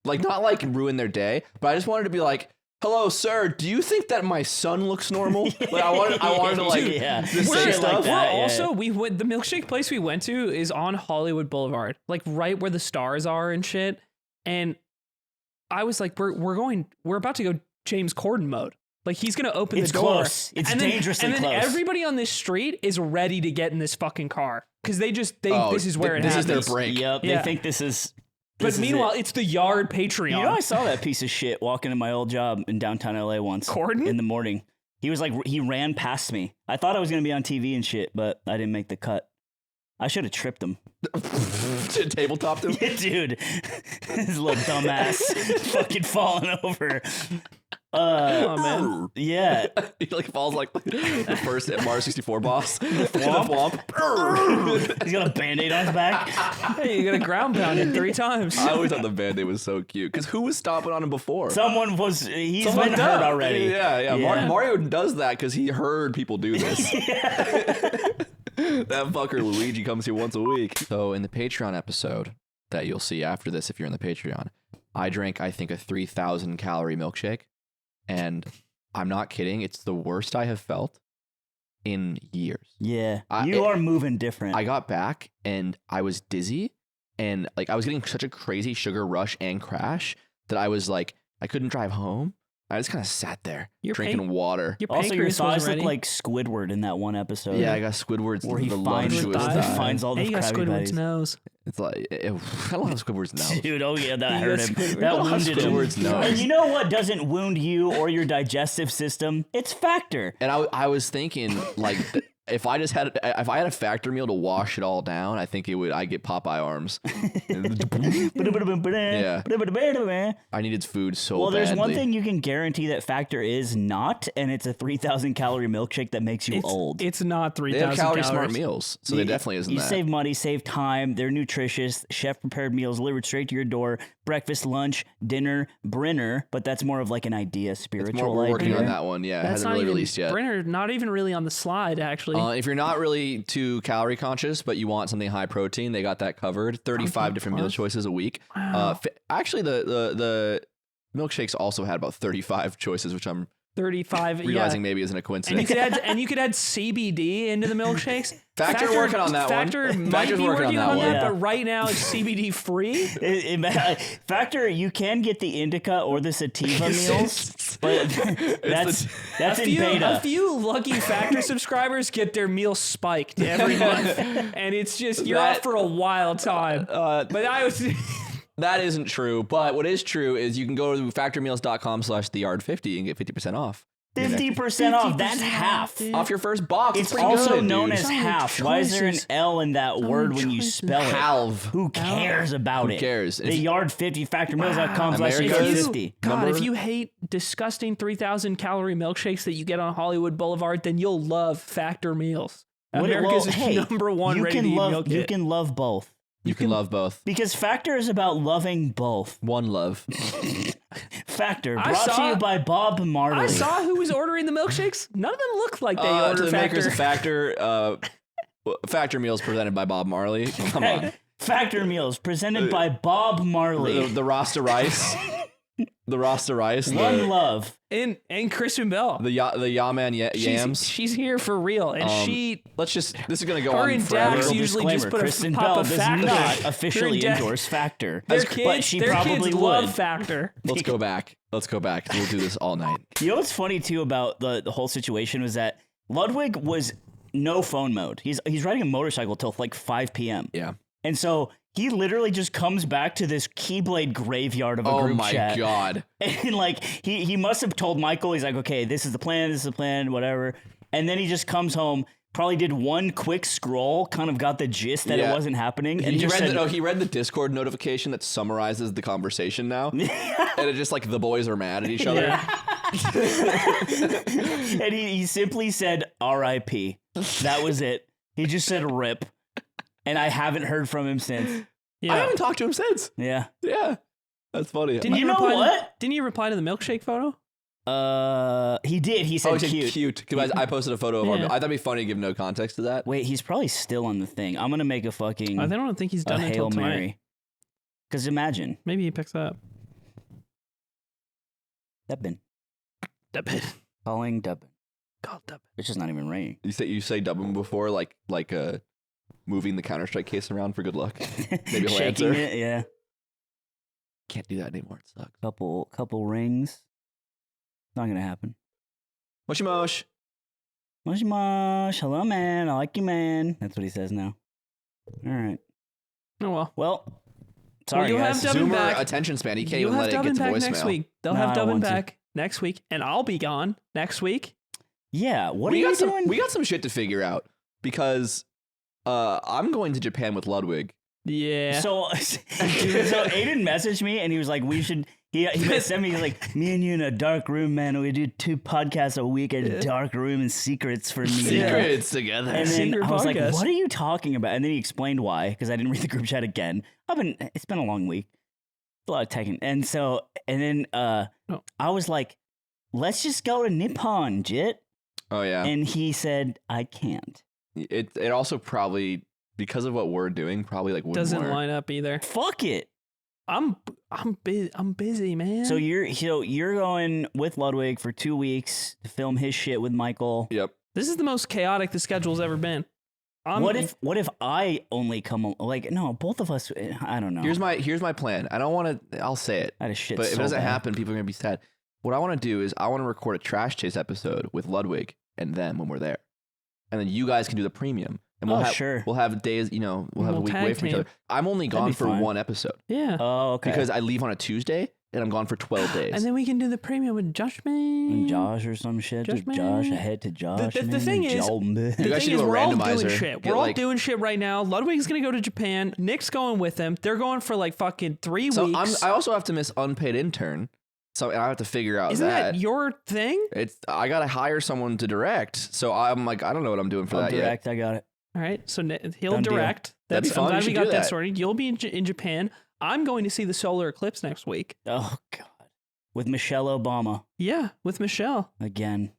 Like, not like ruin their day, but I just wanted to be like, "Hello, sir. Do you think that my son looks normal?" Like, I wanted to like just say stuff. We went, the milkshake place we went to is on Hollywood Boulevard, like right where the stars are and shit. And I was like, we're about to go James Corden mode. Like, he's gonna open the door. Close. It's dangerously close. And then everybody on this street is ready to get in this fucking car because they just think this is where it happens. This is their break. Yep. They think this is. But meanwhile, it's the Yard Patreon. You know, I saw that piece of shit walking in my old job in downtown LA once. Corden? In the morning. He was like, he ran past me. I thought I was going to be on TV and shit, but I didn't make the cut. I should have tripped him. Tabletopped him? Yeah, dude. His little dumbass fucking falling over. Oh, man. Yeah. He like falls like the first Mario 64 boss. Womp. He's got a Band-Aid on his back. Hey, you got a ground pound him 3 times. I always thought the Band-Aid was so cute. Because who was stomping on him before? He's been hurt already. Yeah. Mario does that because he heard people do this. That fucker Luigi comes here once a week. So in the Patreon episode that you'll see after this, if you're in the Patreon, I drank, I think, a 3,000 calorie milkshake. And I'm not kidding. It's the worst I have felt in years. Yeah. You are moving different. I got back and I was dizzy and like I was getting such a crazy sugar rush and crash that I was like, I couldn't drive home. I just kind of sat there drinking water. Also, your thighs look like Squidward in that one episode. Yeah, I got Squidward's where he finds all the Krabby Squidward's nose. It's like, I don't have Squidward's nose. Dude, oh yeah, that hurt him. That wounded him. Squidward's nose. And you know what doesn't wound you or your digestive system? It's Factor. And I was thinking, like, if I had a Factor meal to wash it all down, I think I'd get Popeye arms. Yeah. I needed food so badly. Well, there's one thing you can guarantee that Factor is not, and it's a 3,000 calorie milkshake that makes you old. It's not 3,000 They have calories. calorie smart meals, so they definitely isn't you that. You save money, save time. They're nutritious. Chef prepared meals delivered straight to your door. Breakfast, lunch, dinner, Brenner, but that's more of like an idea, spiritual. We're working idea. on that one. Yeah, it That's hasn't not really even released yet. Brenner, not even really on the slide, actually. If you're not really too calorie conscious, but you want something high protein, they got that covered. 35 different meal choices a week. Wow. Actually, the milkshakes also had about 35 choices, which I'm 35. realizing maybe isn't a coincidence. And you could add CBD into the milkshakes. Factor working on that Factor one. might Factor's be working on that, one. but right now it's CBD free. Factor, you can get the indica or the sativa meals, but that's in beta. A few lucky Factor subscribers get their meal spiked every month, and it's just you're off for a wild time. But I was. That isn't true, but what is true is you can go to factormeals.com/theyard50 and get 50% off. 50% off. That's half. Off your first box. It's pretty also good, known dude. as half. Why is there an L in that word when you spell it? Halve. Who cares about it? Who cares? The Yard 50, factormeals.com/50. God, if you hate disgusting 3,000 calorie milkshakes that you get on Hollywood Boulevard, then you'll love Factor Meals. America's number one ready-to-eat meal kit. You can love both. You can love both. Because Factor is about loving both. One love. Factor, brought to you by Bob Marley. I saw who was ordering the milkshakes. None of them looked like they ordered the Factor. makers of Factor, Factor Meals presented by Bob Marley. Come on. Factor Meals presented by Bob Marley. The Rasta Rice. The Rasta Rice. One love. And Kristen Bell. The Yaman Yams. She's here for real. And this is going to go her on and forever. Dax usually just put Kristen pop Bell a does Factor. not officially endorse Factor. Their kids, but she probably would. love Factor. Let's go back. We'll do this all night. You know what's funny too about the whole situation was that Ludwig was no phone mode. He's riding a motorcycle till like 5 p.m. Yeah. And so he literally just comes back to this Keyblade graveyard of a group chat. Oh my God. And like he must have told Michael, he's like, okay, this is the plan, whatever. And then he just comes home, probably did one quick scroll, kind of got the gist that it wasn't happening. And he read the Discord notification that summarizes the conversation now. And it's just like the boys are mad at each other. And he simply said R.I.P. That was it. He just said RIP. And I haven't heard from him since. Yeah. I haven't talked to him since. Yeah. Yeah. That's funny. Didn't you know what? Didn't you reply to the milkshake photo? He did. He said cute. Because I posted a photo of our. I thought it'd be funny to give no context to that. Wait, he's probably still on the thing. I'm gonna make a fucking. I don't think he's done it Hail until Mary. tonight. Because imagine. Maybe he picks up. Dubbin. Dubbin. Calling Dubbin. Called Dubbin. It's just not even raining. You say Dublin before, like moving the Counter-Strike case around for good luck. Maybe he'll Shaking answer. it, yeah. Can't do that anymore. It sucks. Couple rings. Not gonna happen. Moshi mosh. Mosh mosh. Hello, man. I like you, man. That's what he says now. All right. Oh well. Well, Sorry, you'll guys. have Dubbin Zoomer back. attention span. He can't You'll even have let it Dubbin get to back voicemail. next week. They'll No, have I don't Dubbin want to. back next week, and I'll be gone next week. Yeah, what are you doing? We got some shit to figure out because I'm going to Japan with Ludwig. Yeah. So Aiden messaged me and he was like, we should. He sent me. He's like, me and you in a dark room, man. We do 2 podcasts a week in a dark room and secrets for me. Secrets together. And then Secret I was like, podcast. what are you talking about? And then he explained why, because I didn't read the group chat again. It's been a long week. A lot of Tekken. And then I was like, let's just go to Nippon, Jit. Oh yeah. And he said, I can't. It also probably, because of what we're doing, probably like wouldn't Doesn't work. line up either. Fuck it. I'm busy, man. So you're going with Ludwig for 2 weeks to film his shit with Michael. Yep. This is the most chaotic the schedule's ever been. What if I only come no, both of us, I don't know. Here's my plan. I don't want to. I'll say it. I had a shit But if it so doesn't bad. happen, people are gonna be sad. What I want to do is I want to record a Trash Chase episode with Ludwig and them when we're there, and then you guys can do the premium. And we'll have, sure. We'll have days, we'll have a We'll week tag away from each team. other. I'm only That'd gone be for fine. 1 episode Yeah. Oh, okay. because I leave on a Tuesday and I'm gone for 12 days. And then we can do the premium with Josh, man. And Josh or some shit. Josh, Josh, man. I head to Josh. the man, thing and is- Joel, man. You The guys thing should is, do a we're all randomizer. doing shit. Get, We're all like- doing shit right now. Ludwig's gonna go to Japan. Nick's going with him. They're going for like fucking 3 so weeks. I also have to miss unpaid intern, so I have to figure out Isn't that. that your thing? I gotta hire someone to direct, so I'm like, I don't know what I'm doing for I'll that direct. I got it. All right, so he'll Done deal. direct. That'd be fun. I'm We glad we should got do that that. sorted. You'll be in Japan. I'm going to see the solar eclipse next week. Oh God, with Michelle Obama Yeah, with Michelle. again.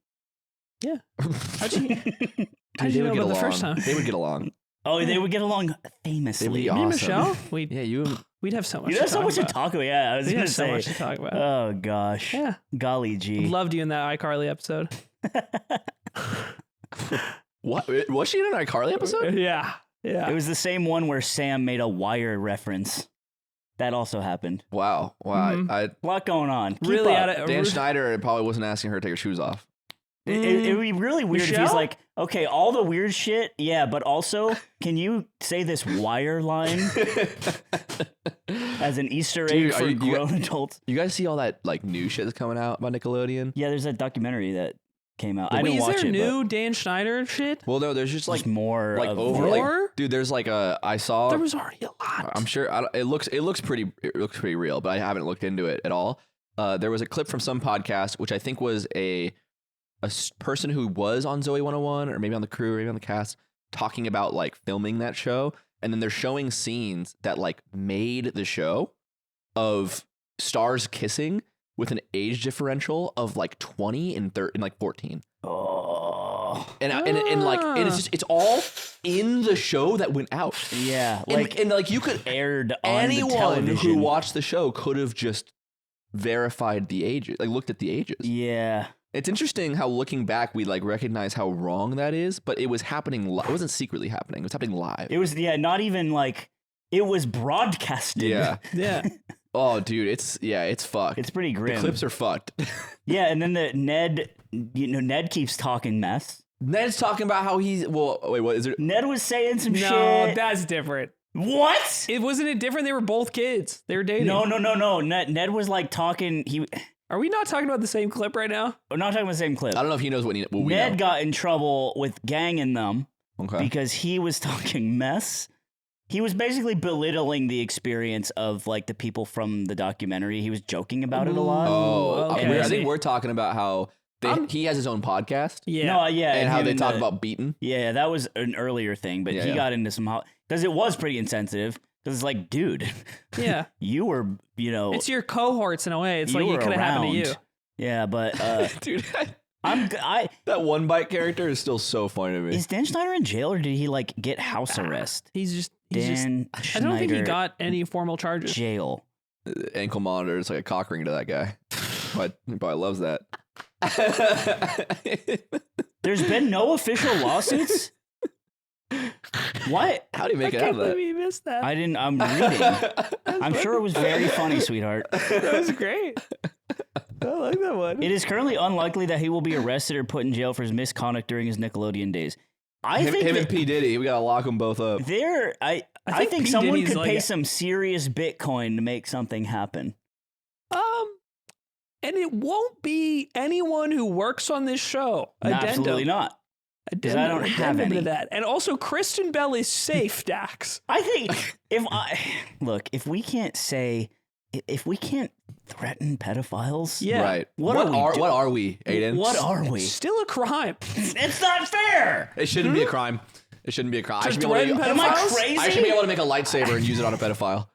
Yeah. How'd you, Dude, how'd you know about the first time? They would get along. Oh, they would get along famously. They'd be Me and awesome. Michelle, Yeah, you. we'd have so much. You to have so talk much to about. talk about. Yeah, I was We'd gonna have so say. much to talk about. Oh gosh. Yeah, Golly gee. loved you in that iCarly episode. What was she in an iCarly episode? Yeah, yeah. It was the same one where Sam made a Wire reference. That also happened. Wow. Mhm. I A lot going on. Keep really up. out of Dan Schneider probably wasn't asking her to take her shoes off. It would be really weird if he's Michelle? like, okay, all the weird shit, yeah, but also, can you say this Wire line as an Easter egg Dude, for you grown adults? You guys see all that like new shit that's coming out by Nickelodeon? Yeah, there's a documentary that came out. I Wait, didn't is watch there it, new Dan Schneider shit? Well, no, there's just but like just more like of over More? like, dude. There's like I saw. There was already a lot. I'm sure it looks pretty real, but I haven't looked into it at all. There was a clip from some podcast, which I think was a person who was on Zoe 101 or maybe on the crew or maybe on the cast talking about like filming that show, and then they're showing scenes that like made the show of stars kissing with an age differential of like 20 and 14. Oh, And it's just it's all in the show that went out. yeah, And like you could aired on the anyone television. who watched the show could have just verified the ages, like looked at the ages. Yeah, It's interesting how looking back we like recognize how wrong that is, but it was happening. It wasn't secretly happening. It was happening live. it was. Yeah, not even like it was broadcasted. Yeah. Yeah. Oh, dude, it's fucked. It's pretty the grim. clips are fucked. Yeah, and then Ned keeps talking mess. Ned's talking about how he's wait, what is it? Ned was saying some No, shit. that's different. What? It wasn't it different. They were both kids. They were dating. No. Ned was like talking. Are we not talking about the same clip right now? We're not talking about the same clip. I don't know if he knows what we Ned know. got in trouble with ganging them Okay. because he was talking mess. He was basically belittling the experience of like the people from the documentary. He was joking about it a lot. Oh, okay. I think we're talking about how he has his own podcast Yeah. No, yeah, and how him they talk the- about beating. Yeah, that was an earlier thing, but Yeah, he yeah. got into some because it was pretty insensitive. Because it's like, dude, Yeah. you were, It's your cohorts in a way. It's like were it could have happened to you. around. Yeah, but Dude, I that one bite character is still so funny to me. is Dan Schneider in jail or did he like get house arrest? He's just Dan I Schneider don't think he got any formal charges. jail. Ankle monitor is like a cock ring to that guy. But he probably loves that. There's been no official lawsuits. What? How do you make I it out can't of that? believe you missed that. I didn't. I'm reading. I'm sure it was very funny, sweetheart. That was great. I like that one. It is currently unlikely that he will be arrested or put in jail for his misconduct during his Nickelodeon days. I Him think and that P Diddy, we gotta lock them both up. I think P. someone Diddy's could like pay some serious Bitcoin to make something happen. And it won't be anyone who works on this show. Absolutely not. Because I don't have Addendum any. to that. And also, Kristen Bell is safe, Dax. I think if we can't threaten pedophiles, Yeah. Right. What are we, Aiden? what are we? It's still a crime. It's not fair. It shouldn't be a crime. It shouldn't be a crime. To threaten Am I pedophiles? crazy? I should be able to make a lightsaber and use it on a pedophile.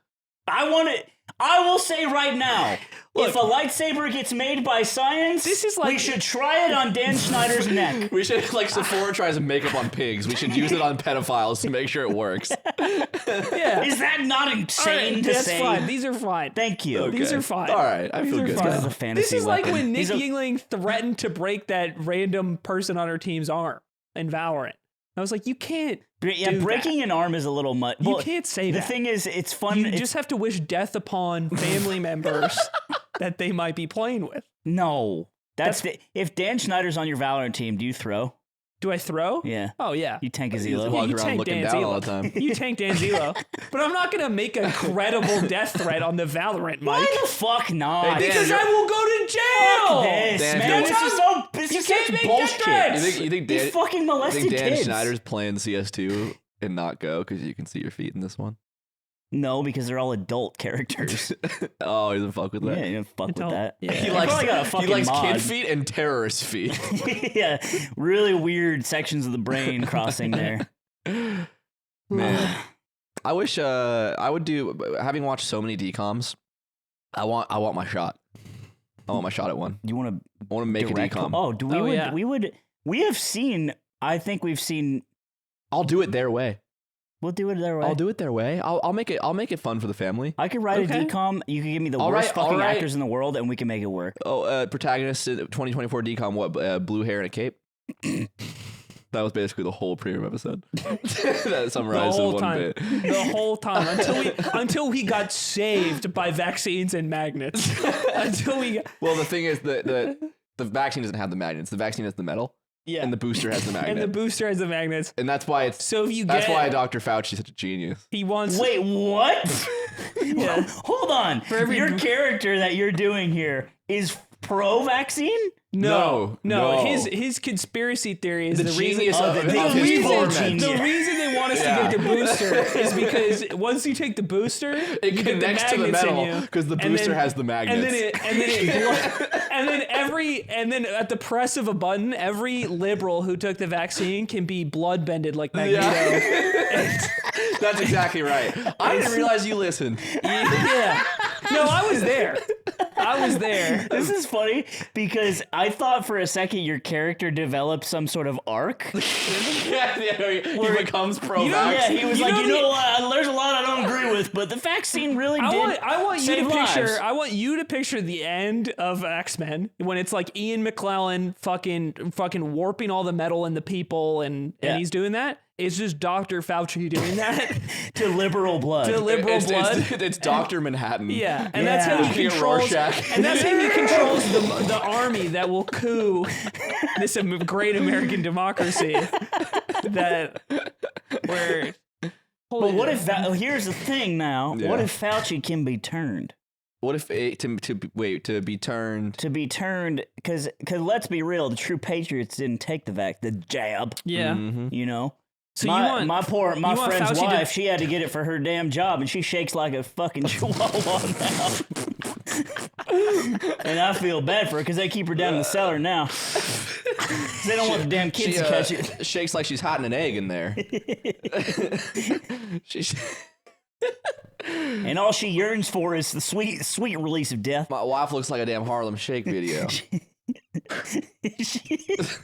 I will say right now, if a lightsaber gets made by science, This is like- we should try it on Dan Schneider's neck. We should, like Sephora tries makeup on pigs. We should use it on pedophiles to make sure it works. Yeah. Is that not All insane right, to that's say? fine. These are fine. Thank you. These are fine. All right, I These feel are good. fine. This is a fantasy This is like weapon. when Nick He's a- Yingling threatened to break that random person on her team's arm in Valorant. I was like, you can't. Yeah, do breaking that. an arm is a little much. You can't say the that. thing is, it's fun. You just have to wish death upon family members that they might be playing with. No. If Dan Schneider's on your Valorant team, do you throw? Do I throw? Yeah. Oh, yeah. You tank a Just Zelo. walk you around tank looking Dan down Zelo. all the time. You tank Dan Zelo. But I'm not going to make a credible death threat on the Valorant, Mike. Why the fuck not? Hey, Dan, Because you're- I will go to jail. This, Dan, man, if this you're- is so. This You is can't such make bullshit. death You think He Dan, fucking molested think Dan kids. Schneider's playing CS2 and not go because you can see your feet in this one? No, because they're all adult characters. Oh, he doesn't fuck with that. Yeah, you don't fuck with Adult- that. yeah. He He probably got a fucking likes mod. kid feet and terrorist feet. Yeah, really weird sections of the brain crossing there. Man, I wish I would do. Having watched so many DCOMs, I want my shot. I want my shot at one. You want I want to make to a direct? DCOM. Oh, do we? Oh, would, yeah. We have seen. I think we've seen. I'll do it their way. We'll do it their way. I'll do it their way. I'll make it fun for the family. I could write Okay. a DCOM. You could give me the All worst right, fucking all right. actors in the world, and we can make it work. Oh, protagonist in 2024 DCOM. What? Blue hair and a cape. That was basically the whole premium episode. That The summarized in whole one time. bit. The whole time. Until we got saved by vaccines and magnets. Until we got... Well, the thing is, the vaccine doesn't have the magnets. The vaccine has the metal, Yeah. and the booster has the magnet. And the booster has the magnets. And that's why it's. So if you That's get... why Dr. Fauci's such a genius. He wants... Wait, what? Yeah. Hold on. every- Your character that you're doing here is pro-vaccine? No. No. His conspiracy theory is The the reason... genius of the his reason- torment. The reason they want us Yeah. to get the booster is because once you take the booster, It you get the connects to the magnets in metal you, because the and booster then- has the magnets. and then at the press of a button, every liberal who took the vaccine can be bloodbended like Magneto. Yeah. That's exactly right. I didn't realize you listened. Yeah. No, I was there. This is funny because I thought for a second your character developed some sort of arc. He becomes pro-vax. Yeah, he was You like, know you the- know what? There's a lot I don't agree with, but the vaccine really did. I want you save to picture. lives. I want you to picture the end of X-Men when it's like Ian McClellan fucking warping all the metal in the people, and Yeah. he's doing that. It's just Dr. Fauci doing that to liberal blood. to liberal blood. It's Dr. Manhattan. Yeah, and that's how Yeah. he Being controls. Rorschach. And that's how he controls the army that will coup this great American democracy. That where. But what if here's the thing now? Yeah. What if Fauci can be turned? What if to be turned? To be turned, because let's be real, the true patriots didn't take the jab. Yeah. You know. So my, you want my you want friend's Fauci to- wife, she had to get it for her damn job, and she shakes like a fucking chihuahua now. And I feel bad for her because they keep her down in the cellar now. 'Cause they don't want the damn kids She to catch it. shakes like she's hiding an egg in there. She's, And all she yearns for is the sweet release of death. my wife looks like a damn Harlem Shake video.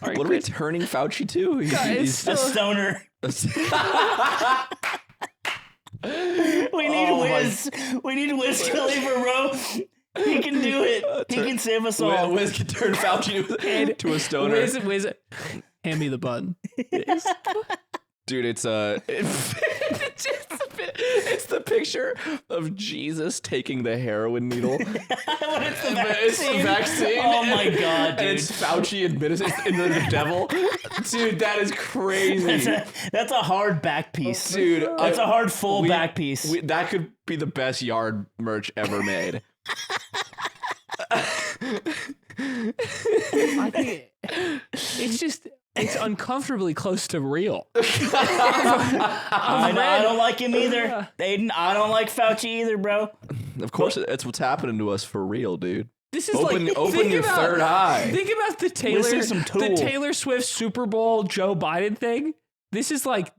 What are we turning Fauci to? He's A stoner. We need Wiz. We need Wiz Khalifa, bro. He can do it. He can save us all. Wiz can turn Fauci to a stoner. Wiz, hand me the button. Dude, it's it's the picture of Jesus taking the heroin needle. It's the vaccine. Oh my god, dude! And it's Fauci administering the devil. Dude, that is crazy. That's a hard back piece, dude. That's a hard full back piece. That could be the best yard merch ever made. I think it's uncomfortably close to real. I don't like him either. Aiden, I don't like Fauci either, bro. Of course, that's what's happening to us for real, dude. This is open your third eye. Think about the Taylor Swift Super Bowl Joe Biden thing. This is like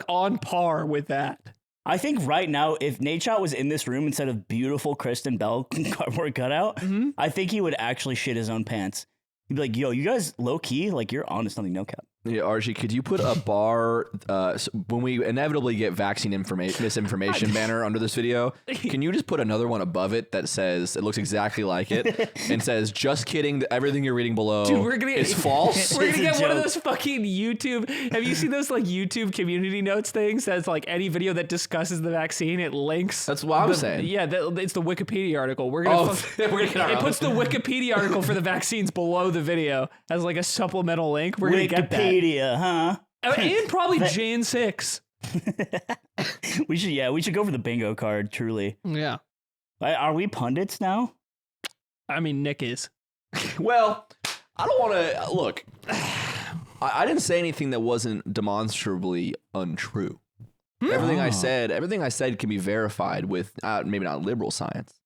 on par with that. I think right now, if Nate Shot was in this room instead of beautiful Kristen Bell cardboard cutout, I think he would actually shit his own pants. He'd be like, yo, you guys low key, like you're honest, something no cap. Yeah, Archie, could you put a bar when we inevitably get vaccine misinformation banner under this video? Can you just put another one above it that says it looks exactly like it and says just kidding? Everything you're reading below is false. We're gonna get one of those fucking YouTube. Have you seen those like YouTube community notes things? That's like any video that discusses the vaccine, it links. That's what I'm saying. Yeah, it's the Wikipedia article. We're gonna. It puts the Wikipedia article for the vaccines below the video as like a supplemental link. We're gonna get that. Huh? And probably Jan 6. We should go for the bingo card, truly. Yeah. Are we pundits now? I mean, Nick is. Well, I don't want to look. I didn't say anything that wasn't demonstrably untrue. Everything I said can be verified with maybe not liberal science,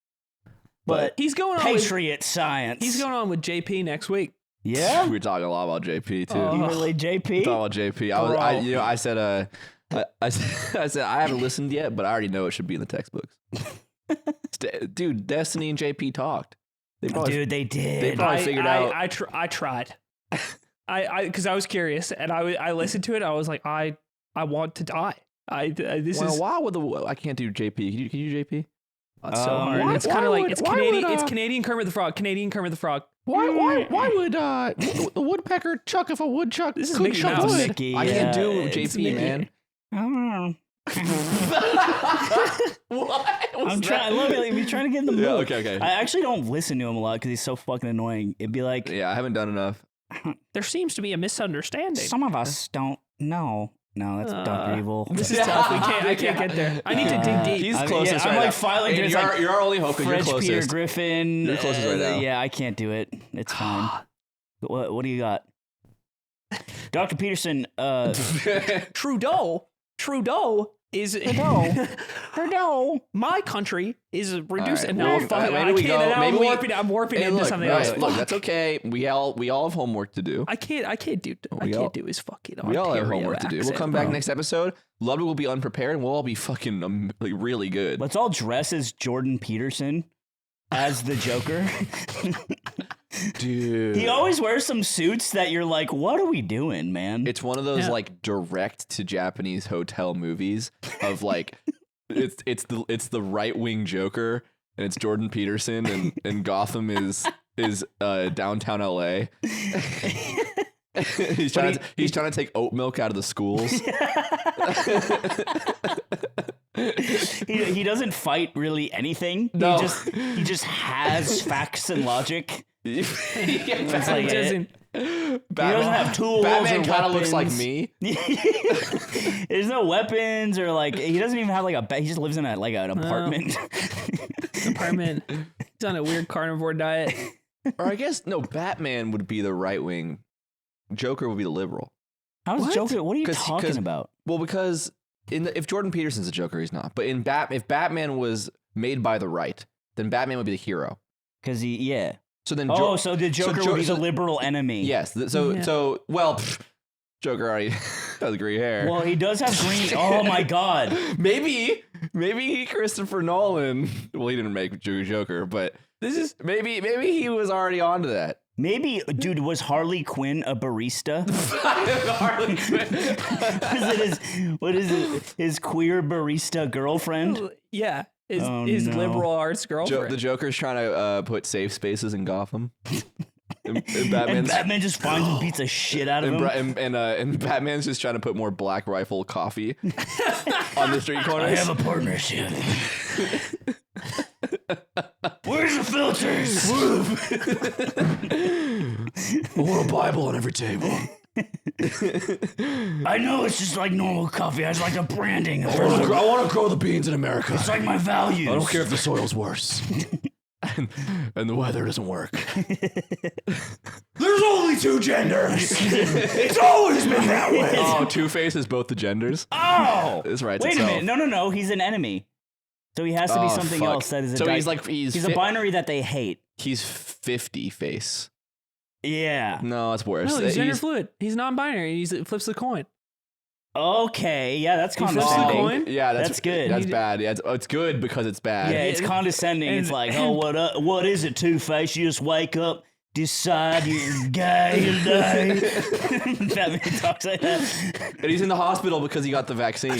but he's going on patriot science. He's going on with JP next week. Yeah, we were talking a lot about JP too. You really JP? Talking about JP. I said I haven't listened yet, but I already know it should be in the textbooks. Dude, Destiny and JP talked. They did. They probably figured out. I tried. Because I was curious, and I listened to it. I was like, I want to die. Why would I can't do JP? Can you do JP? That's so hard. It's kind of like it's Canadian. It's Canadian Kermit the Frog. Canadian Kermit the Frog. Why would the woodpecker chuck if a woodchuck this is could Mickey chuck Mouse. wood? Mickey, I can't do JP, man. I don't know. What? I'm trying. We're trying to get in the mood. Yeah, okay. I actually don't listen to him a lot because he's so fucking annoying. It'd be like, yeah, I haven't done enough. There seems to be a misunderstanding. Some of us don't know. No, that's Dr. Evil. This is tough. I can't get there. I need to dig deep. He's closest. I'm right like filing. You're our only hope because you're French closest. Peter Griffin. You're closest right now. Yeah, I can't do it. It's fine. What do you got? Dr. Peterson. Trudeau is Trudeau. My country is reduced, right, and now I'm warping into something else. Look, that's okay. We all have homework to do. I can't do his fucking. We all have homework to do. We'll come back bro. next episode. Ludwig will be unprepared, and we'll all be fucking like really good. Let's all dress as Jordan Peterson as the Joker. Dude, he always wears some suits that you're like, what are we doing, man? it's one of those like direct to Japanese hotel movies of like it's the right wing Joker, and it's Jordan Peterson, and Gotham is downtown LA. he's trying to take oat milk out of the schools. He doesn't fight really anything. No. He just has facts and logic. That's like doesn't. He doesn't have tools. Batman kind of looks like me. There's no weapons or like he doesn't even have like a bed. He just lives in an apartment. He's on a weird carnivore diet. Or I guess no, Batman would be the right wing. Joker would be the liberal. How's Joker? What are you talking about? Well, because if Jordan Peterson's a Joker, he's not. But if Batman was made by the right, then Batman would be the hero. Because So then, so the Joker would be the liberal enemy. Yes. Joker already has gray hair. Well, he does have green. Oh my God. Maybe Christopher Nolan. Well, he didn't make Joker, but maybe he was already onto that. Maybe, dude, was Harley Quinn a barista? Harley Quinn. What is it? His queer barista girlfriend? Yeah. His liberal arts girlfriend. The Joker's trying to put safe spaces in Gotham. And And Batman just finds and beats the shit out of him. And Batman's just trying to put more Black Rifle coffee on the street corners. I have a partnership. Where's the filters? A little Bible on every table. I know it's just like normal coffee. I just like the branding. I want to grow the beans in America. It's like my values. I don't care if the soil's worse. and the weather doesn't work. There's only 2 genders. It's always been that way. Oh, Two-Face is both the genders? Oh! This writes Wait itself. a minute. No. He's an enemy. So he has to be something fuck. else that is a So he's a binary that they hate. He's 50 face. Yeah. No, it's worse. No, he's gender fluid. He's non-binary. He flips the coin. Okay, yeah, that's He flips the condescending. coin. Yeah, That's good. That's bad. Yeah, it's good because it's bad. Yeah, it's condescending. It's like, oh, what is it, Two-Face? You just wake up, decide you're gay today. Batman talks like that. And he's in the hospital because he got the vaccine.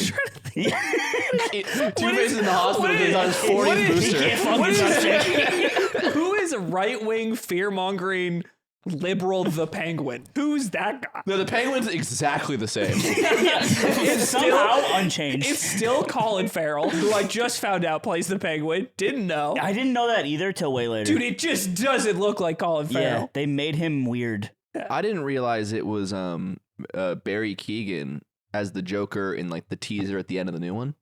Two-Face is in the hospital because he's on his 40th booster. He can't fucking touch it. Who is right-wing, fear-mongering liberal the Penguin? Who's that guy? No, the Penguin's exactly the same. It's somehow unchanged. It's still Colin Farrell, who I just found out plays the Penguin. Didn't know. I didn't know that either till way later. Dude, it just doesn't look like Colin Farrell. Yeah, they made him weird. I didn't realize it was Barry Keoghan as the Joker in like the teaser at the end of the new one.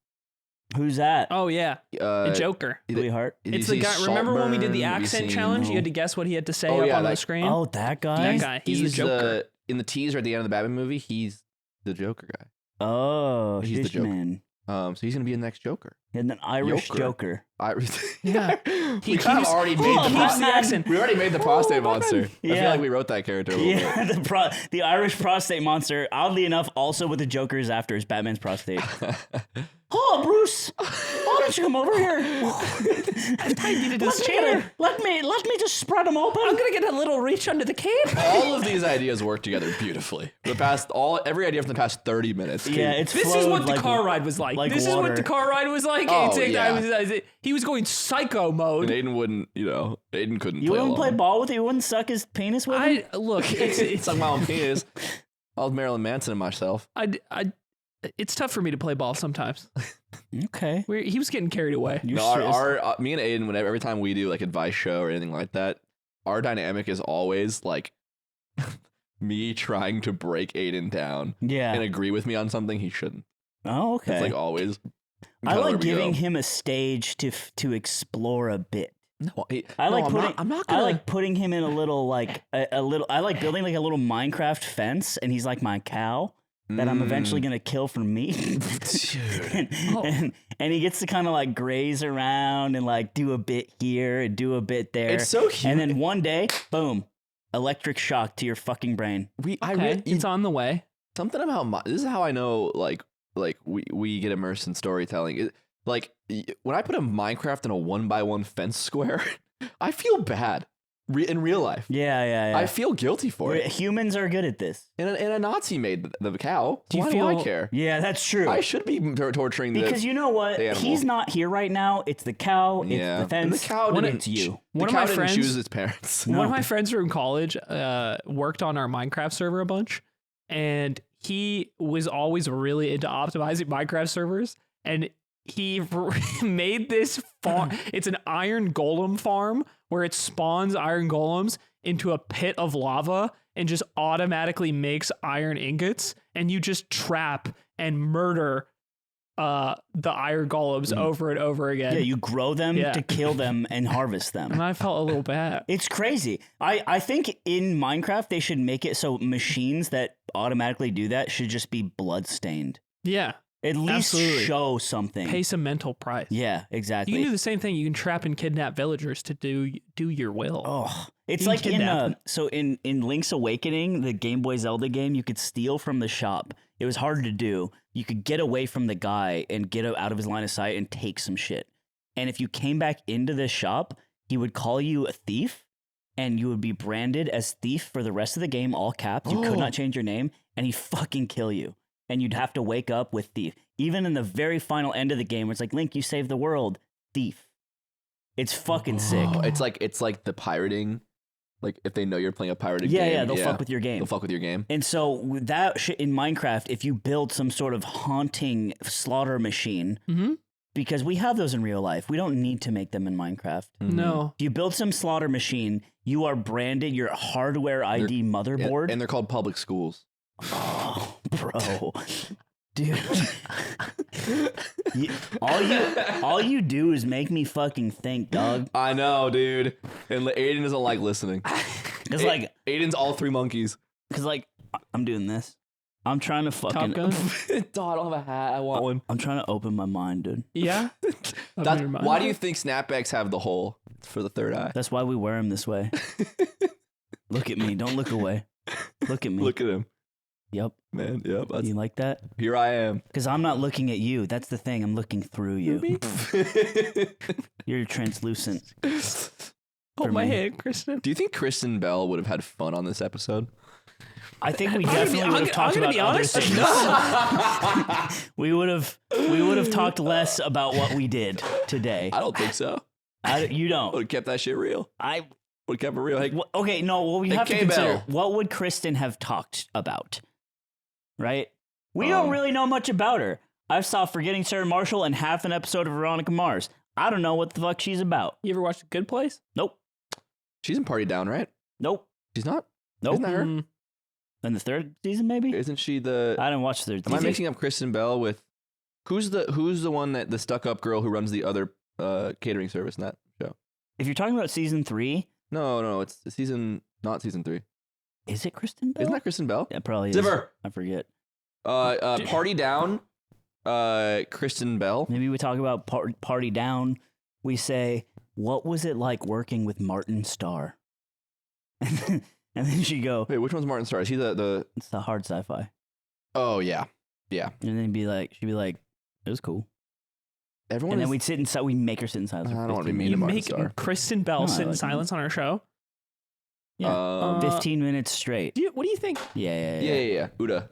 Who's that? Oh, yeah. The Joker. Louis Hart. It's the guy. Remember when we did the accent challenge? You had to guess what he had to say up on the screen? Oh, that guy? That guy. He's the Joker. In the teaser at the end of the Batman movie, he's the Joker guy. Oh, He's the Joker. man. So he's gonna be the next Joker. And an Irish Joker. Yeah. We kind of already made the keeps the accent. We already made the prostate monster. I Yeah. feel like we wrote that character a little bit. Yeah, the Irish prostate monster, oddly enough, also with the Joker's after his Batman's prostate. Oh, Bruce! Why don't you come over here? I needed this chair. Let me just spread them open. I'm gonna get a little reach under the cape. All of these ideas work together beautifully. Every idea from the past 30 minutes. Yeah, it's This is what the car ride was like. This is what the car ride was like. Oh, yeah. He was going psycho mode. And Aiden wouldn't, Aiden couldn't You play wouldn't along. play ball with him? You wouldn't suck his penis with him? Look, it's Suck my own penis. I was Marilyn Manson and myself. it's tough for me to play ball sometimes. Okay. He was getting carried away. You're No, serious. me and Aiden, every time we do like advice show or anything like that, our dynamic is always like me trying to break Aiden down Yeah. and agree with me on something he shouldn't. Oh, okay. It's like always. I kinda where like we giving go. him a stage to explore a bit. No, I like putting. I'm not I gonna. like putting him in a little like a little. I like building like a little Minecraft fence, and he's like my cow that I'm eventually gonna kill for meat. and he gets to kind of like graze around and like do a bit here and do a bit there. It's so cute. And then one day, boom, electric shock to your fucking brain. It's on the way. Something about this is how I know like we get immersed in storytelling. When I put a Minecraft in a 1x1 fence square, I feel bad in real life. Yeah. I feel guilty for it. Humans are good at this. And a Nazi made the cow. Do you Why feel- do I care? Yeah, that's true. I should be torturing because you know what? the animal. He's not here right now. It's the cow. It's the fence. And the cow didn't. It's you. One the of cow my didn't friends- choose its parents. One of my friends from college worked on our Minecraft server a bunch, and he was always really into optimizing Minecraft servers, and he made this farm. It's an iron golem farm where it spawns iron golems into a pit of lava and just automatically makes iron ingots, and you just trap and murder the iron golems over and over again. Yeah, you grow them to kill them and harvest them. And I felt a little bad. It's crazy. I think in Minecraft they should make it so machines that automatically do that should just be bloodstained. Yeah. At least Absolutely. show something. Pay some mental price. Yeah, exactly. You can do the same thing. You can trap and kidnap villagers to do your will. Oh, it's You like can in kidnap in Link's Awakening, the Game Boy Zelda game, you could steal from the shop. It was hard to do. You could get away from the guy and get out of his line of sight and take some shit. And if you came back into the shop, he would call you a thief, and you would be branded as thief for the rest of the game, all capped. You could not change your name, and he'd fucking kill you. And you'd have to wake up with thief. Even in the very final end of the game, where it's like, Link, you saved the world. Thief. It's fucking sick. It's like the pirating Like if they know you're playing a pirated Yeah, game. yeah, they'll fuck with your game. They'll fuck with your game. And so with that shit in Minecraft, if you build some sort of haunting slaughter machine, because we have those in real life, we don't need to make them in Minecraft. No. If you build some slaughter machine, you are branded your hardware ID motherboard. And they're called public schools. Oh, bro. Dude. all you do is make me fucking think, dog. I know, dude. And Aiden doesn't like listening. It's like Aiden's all 3 monkeys. Because, like, I'm doing this. I'm trying to fucking... Top Gun? I don't have a hat. I want one. I'm trying to open my mind, dude. Yeah? Why do you think snapbacks have the hole? It's for the third eye. That's why we wear them this way. Look at me. Don't look away. Look at me. Look at him. Yep. Man, yep. You like that? Here I am. Because I'm not looking at you. That's the thing. I'm looking through you. You're translucent. Hold my me. hand, Kristen. Do you think Kristen Bell would have had fun on this episode? I think we definitely would have talked about other things. No. We would have talked less about what we did today. I don't think so. You Would don't. have kept that shit real. I Would have kept it real. Hey, okay. No. Well, we Hey, have to K-Bell. consider what would Kristen have talked about, right? We don't really know much about her. I saw Forgetting Sarah Marshall and half an episode of Veronica Mars. I don't know what the fuck she's about. You ever watched A Good Place? Nope. she's in Party Down, right? Nope. She's not? Nope. Isn't that her? In the third season, maybe. Isn't she the... I didn't watch the third Am I season. mixing up Kristen Bell with... Who's the one that the stuck-up girl who runs the other catering service in that show? If you're talking about season 3, No, it's not season 3. is it Kristen Bell? Isn't that Kristen Bell? Yeah, probably is. Zipper. I forget. Party Down, Kristen Bell. Maybe we talk about Party Down. We say, what was it like working with Martin Starr? And then she go, Wait, which one's Martin Starr? Is he the... it's the hard sci-fi. Oh, yeah. Yeah. And then she'd be like, it was cool. Everyone And then is... we'd sit inside, we'd make her sit in silence. I for don't want to be 15 mean You to Martin make Starr. Kristen Bell No, sit I in like silence on her show? Yeah. 15 minutes straight. What do you think? Yeah. Yeah. Uda.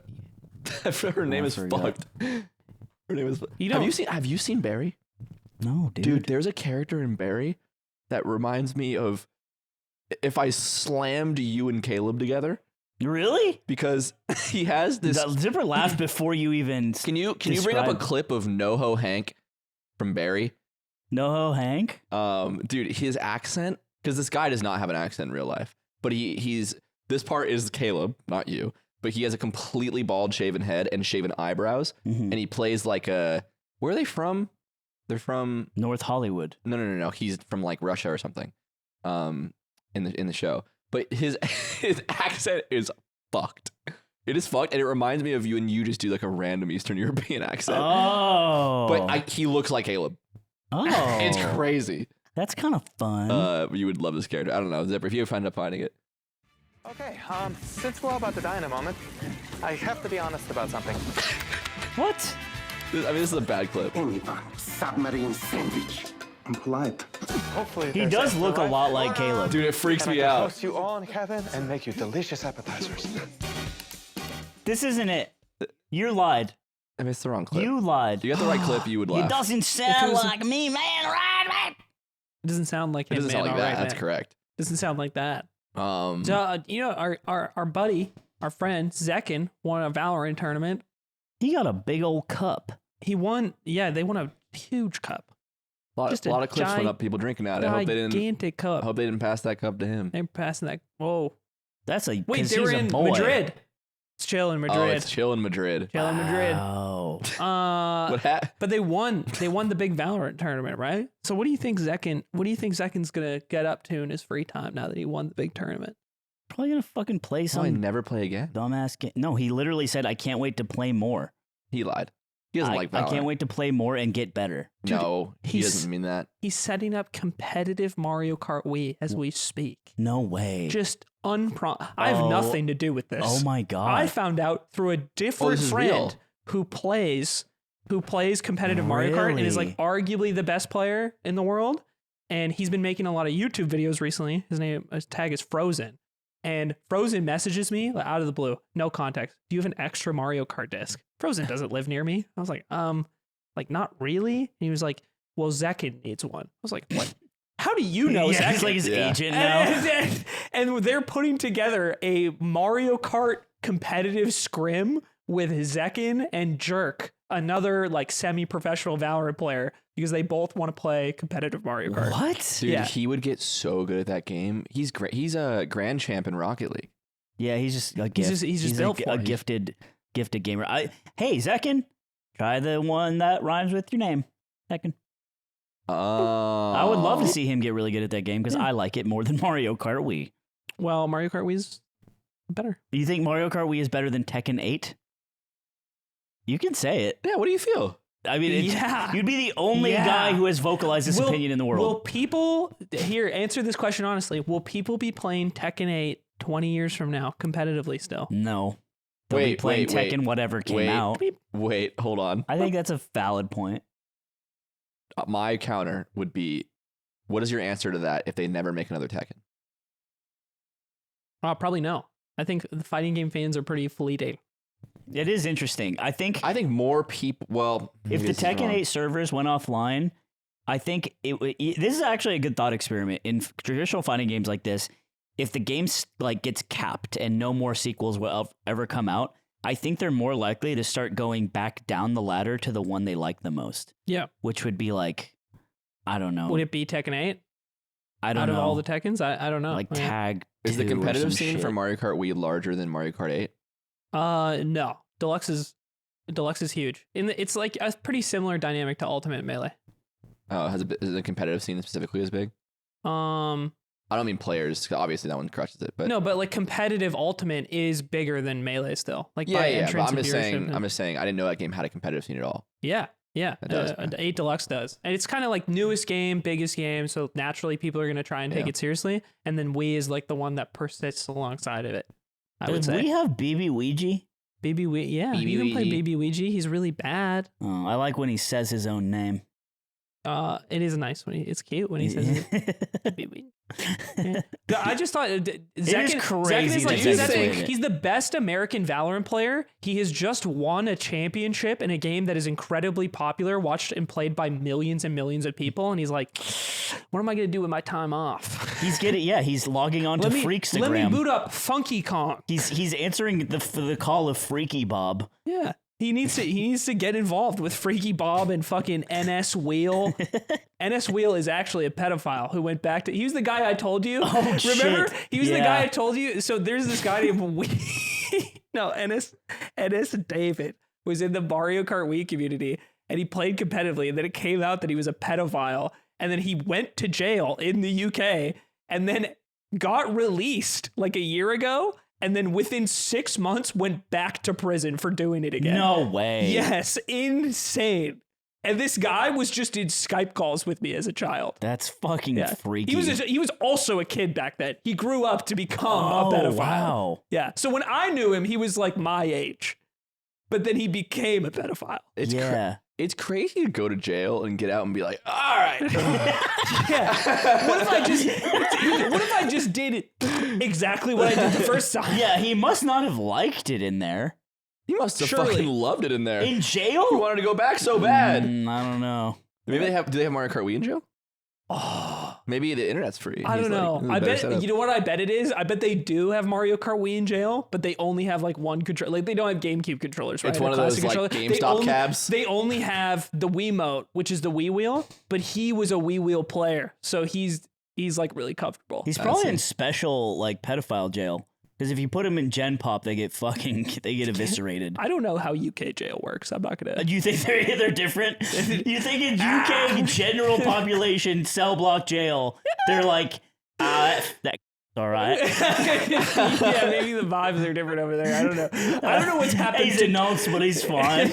Her name is forgot. fucked. Her name is... You Have you seen Barry? No, dude. Dude, there's a character in Barry that reminds me of if I slammed you and Caleb together, Really? because he has this... Zipper laughed before you even... Can you bring up a describe- clip of NoHo Hank from Barry? No, Hank? Dude, his accent, because this guy does not have an accent in real life, but he's... This part is Caleb, not you, but he has a completely bald shaven head and shaven eyebrows, and he plays like a... Where are they from? They're from... North Hollywood. No. He's from like Russia or something. In the show, but his accent is fucked. It is fucked, and it reminds me of you, and you just do like a random Eastern European accent. Oh. But he looks like Caleb. Oh. It's crazy. That's kind of fun. You would love this character. I don't know, Zipper, if you ever end up finding it. Okay, since we're all about to die in a moment, I have to be honest about something. What? I mean, this is a bad clip. Submarine sandwich. I'm polite. Hopefully, He there's does extra look a life. lot like Caleb. Dude, it freaks And I me can out. host you all in heaven and make you delicious appetizers. This isn't it. You lied. I mean, it's the wrong clip. You lied. You got the right clip, you would laugh. It doesn't sound like me, man. Right? It doesn't sound like It him, doesn't sound man. like All that. right, That's man. correct. Doesn't sound like that. Um, So, our buddy, our friend, Zekken, won a Valorant tournament. He got a big old cup. He won, they won a huge cup. a just lot of clips went gi- up, people drinking out. I hope they Gigantic cup. didn't pass that cup to him. They're passing that. Whoa. That's a... Wait, 'cause they were he's a in boy. Madrid. It's chill in Oh, Madrid. it's chill in Madrid. Chill in Madrid. Oh. But they won the big Valorant tournament, right? So what do you think Zekken's gonna get up to in his free time now that he won the big tournament? Probably gonna fucking play So I some never play again. dumbass game. No, he literally said, I can't wait to play more. He lied. He doesn't like Valorant. I can't wait to play more and get better. No, he he's- doesn't mean that. He's setting up competitive Mario Kart Wii as we speak. No way. Just I have nothing to do with this. Oh my God. I found out through a different this is friend real. who plays competitive Mario Kart and is like arguably the best player in the world. And he's been making a lot of YouTube videos recently. His tag is Frozen. And Frozen messages me like, out of the blue, no context. Do you have an extra Mario Kart disc? Frozen doesn't live near me. I was like, not really. And he was like, well, Zekken needs one. I was like, what? how do you know? Yeah, Zekken? he's like his agent now. And they're putting together a Mario Kart competitive scrim with Zekken and Jerk, another like semi-professional Valorant player, because they both want to play competitive Mario Kart. What? Dude, Yeah. he would get so good at that game. He's great. He's a grand champ in Rocket League. Yeah, he's just a gift. He's just built a for it. gifted gamer. Hey, Zekken, try the one that rhymes with your name. Zekken. I would love to see him get really good at that game because I like it more than Mario Kart Wii. Well, Mario Kart Wii's better. You think Mario Kart Wii is better than Tekken 8? You can say it. Yeah, what do you feel? I mean, Yeah. you'd be the only Yeah. guy who has vocalized this opinion in the world. Will people, here, answer this question honestly, will people be playing Tekken 8 20 years from now competitively still? No. They'll be playing Tekken whatever came out. Wait, hold on. I think that's a valid point. My counter would be, what is your answer to that if they never make another Tekken? Probably no. I think the fighting game fans are pretty fleeting. It is interesting. I think more people, well, if the Tekken 8 servers went offline, I think this is actually a good thought experiment. In traditional fighting games like this, if the game like gets capped and no more sequels will ever come out, I think they're more likely to start going back down the ladder to the one they like the most. Yeah. Which would be like, I don't know. Would it be Tekken 8? I don't know. Out of all the Tekkens? I don't know. Like Tag. Is the 2 or competitive some scene shit. for Mario Kart Wii larger than Mario Kart 8? No. Deluxe is huge. It's like a pretty similar dynamic to Ultimate Melee. Oh, is the competitive scene specifically as big? I don't mean players, 'cause obviously that one crushes it. But no, but like competitive Ultimate is bigger than Melee still. Like by yeah. But entrance I'm and just saying. viewership. I'm just saying. I didn't know that game had a competitive scene at all. Yeah. It does, man. 8 Deluxe does. And it's kind of like newest game, biggest game, so naturally people are going to try and take it seriously. And then Wii is like the one that persists alongside of it, I would Does say. we have BB Ouija? BB Ouija, yeah. BB You can play Ouija. BB Ouija. He's really bad. Oh, I like when he says his own name. It is nice when it's cute when he says it. BB Ouija. Yeah. I just thought Zekken, crazy is like, that dude, Zekken's doing it. he's the best American Valorant player. He has just won a championship in a game that is incredibly popular, watched and played by millions and millions of people. And he's like, what am I going to do with my time off? He's he's logging on to Freakstagram. Let me boot up Funky Kong. He's answering the call of Freaky Bob. Yeah. He needs to get involved with Freaky Bob and fucking NS Wheel. NS Wheel is actually a pedophile who went back to. He was the guy I told you. Oh, remember? shit. He was the Yeah. guy I told you. So there's this guy named NS David was in the Mario Kart Wii community, and he played competitively. And then it came out that he was a pedophile, and then he went to jail in the UK, and then got released like a year ago. And then within 6 months went back to prison for doing it again. No way. Yes, insane. And this guy was just in Skype calls with me as a child. That's fucking freaky. He was also a kid back then. He grew up to become a Oh, pedophile. wow. Yeah. So when I knew him, he was like my age. But then he became a pedophile. It's crazy to go to jail and get out and be like, all right. Yeah. What if I just did exactly what I did the first time? Yeah, he must not have liked it in there. He must have Surely. fucking loved it in there. In jail? He wanted to go back so bad. I don't know. Maybe do they have Mario Kart Wii in jail? Maybe the internet's free. I He's don't like, know. "This is a I better bet setup." you know what I bet it is. I bet they do have Mario Kart Wii in jail, but they only have like one controller. Like they don't have GameCube controllers, right? It's A one of those classic like controller. GameStop cabs. They only have the Wiimote, which is the Wii wheel, but he was a Wii wheel player, so he's like really comfortable. He's probably in special like pedophile jail. Because if you put him in Gen Pop, they get eviscerated. I don't know how UK jail works. I'm not gonna. Do you think they're different? You think in UK general population cell block jail, they're like, that's all right. Yeah, maybe the vibes are different over there. I don't know. I don't know what's happening. He's a nonce, but he's fine.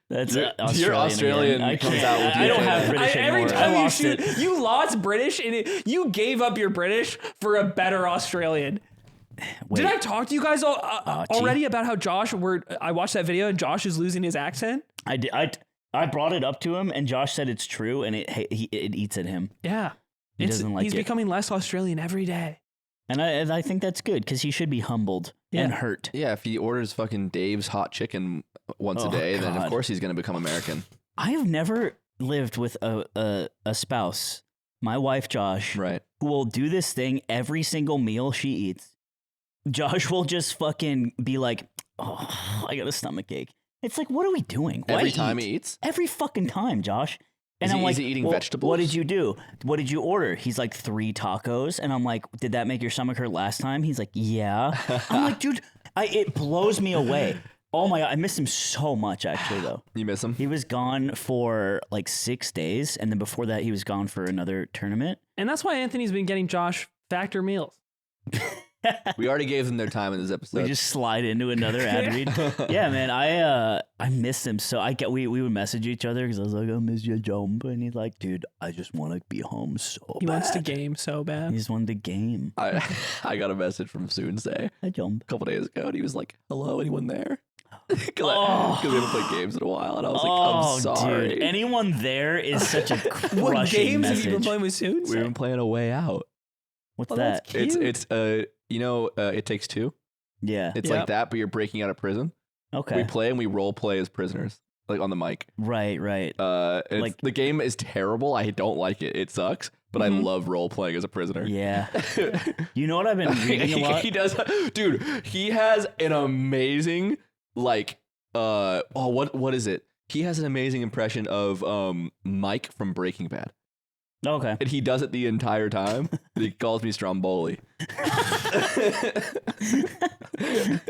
That's Australian. Your Australian again. I comes can't. out with I you. don't have British Every anymore. time I you lost shoot, it. you lost British, and you gave up your British for a better Australian. Wait. Did I talk to you guys gee. already about how Josh? I watched that video and Josh is losing his accent. I did. I brought it up to him, and Josh said it's true, and it eats at him. Yeah, He doesn't like he's it. becoming less Australian every day. And I think that's good because he should be humbled and hurt. Yeah, if he orders fucking Dave's hot chicken once Oh, a day, then of God. course he's going to become American. I have never lived with a spouse my wife Josh, Right. who will do this thing every single meal she eats. Josh will just fucking be like, oh, I got a stomach ache. It's like, what are we doing? Why Every time eat? he eats? Every fucking time, Josh. And Is I'm he- like, is he eating well, vegetables? What did you do? What did you order? He's like 3 tacos. And I'm like, did that make your stomach hurt last time? He's like, yeah. I'm like, dude, it blows me away. Oh my God. I miss him so much, actually, though. You miss him? He was gone for like 6 days. And then before that, he was gone for another tournament. And that's why Anthony's been getting Josh Factor meals. We already gave them their time in this episode. We just slide into another ad read. Yeah, man, I miss him. So we would message each other because I was like, I miss you, Jump. And he's like, dude, I just want to be home so He bad. wants to game so bad. He just wanted to game. I got a message from Soonsay Hi, Jump. a couple days ago, and he was like, hello, anyone there? Because we haven't played games in a while, and I was like, I'm sorry. Dude, anyone there is such a crushing What games message. have you been playing with Soons? We've been playing A Way Out. What's Oh, that? that's cute. It's It Takes Two. Yeah. It's Yep. like that, but you're breaking out of prison. Okay. We play and we role play as prisoners, like on the mic. Right. Like- The game is terrible. I don't like it. It sucks, but I love role playing as a prisoner. Yeah. You know what I've been reading a lot? He does, dude. He has an amazing what is it? He has an amazing impression of Mike from Breaking Bad, Okay. and he does it the entire time. And he calls me Stromboli.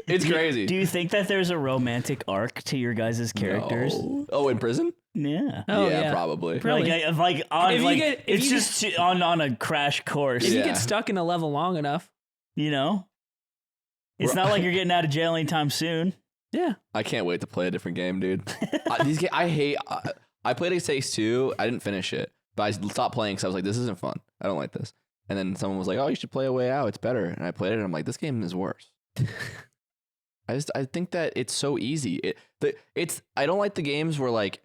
It's crazy. Do you think that there's a romantic arc to your guys' characters? No. Oh, in prison? Yeah. Oh, yeah, yeah. probably. Really? It's just on a crash course. If you Yeah. get stuck in a level long enough, You know, it's not like you're getting out of jail anytime soon. yeah. I can't wait to play a different game, dude. I played It Takes Two. I didn't finish it, but I stopped playing because I was like, this isn't fun. I don't like this. And then someone was like, oh, you should play A Way Out. It's better. And I played it, and I'm like, this game is worse. I think that it's so easy. I don't like the games where like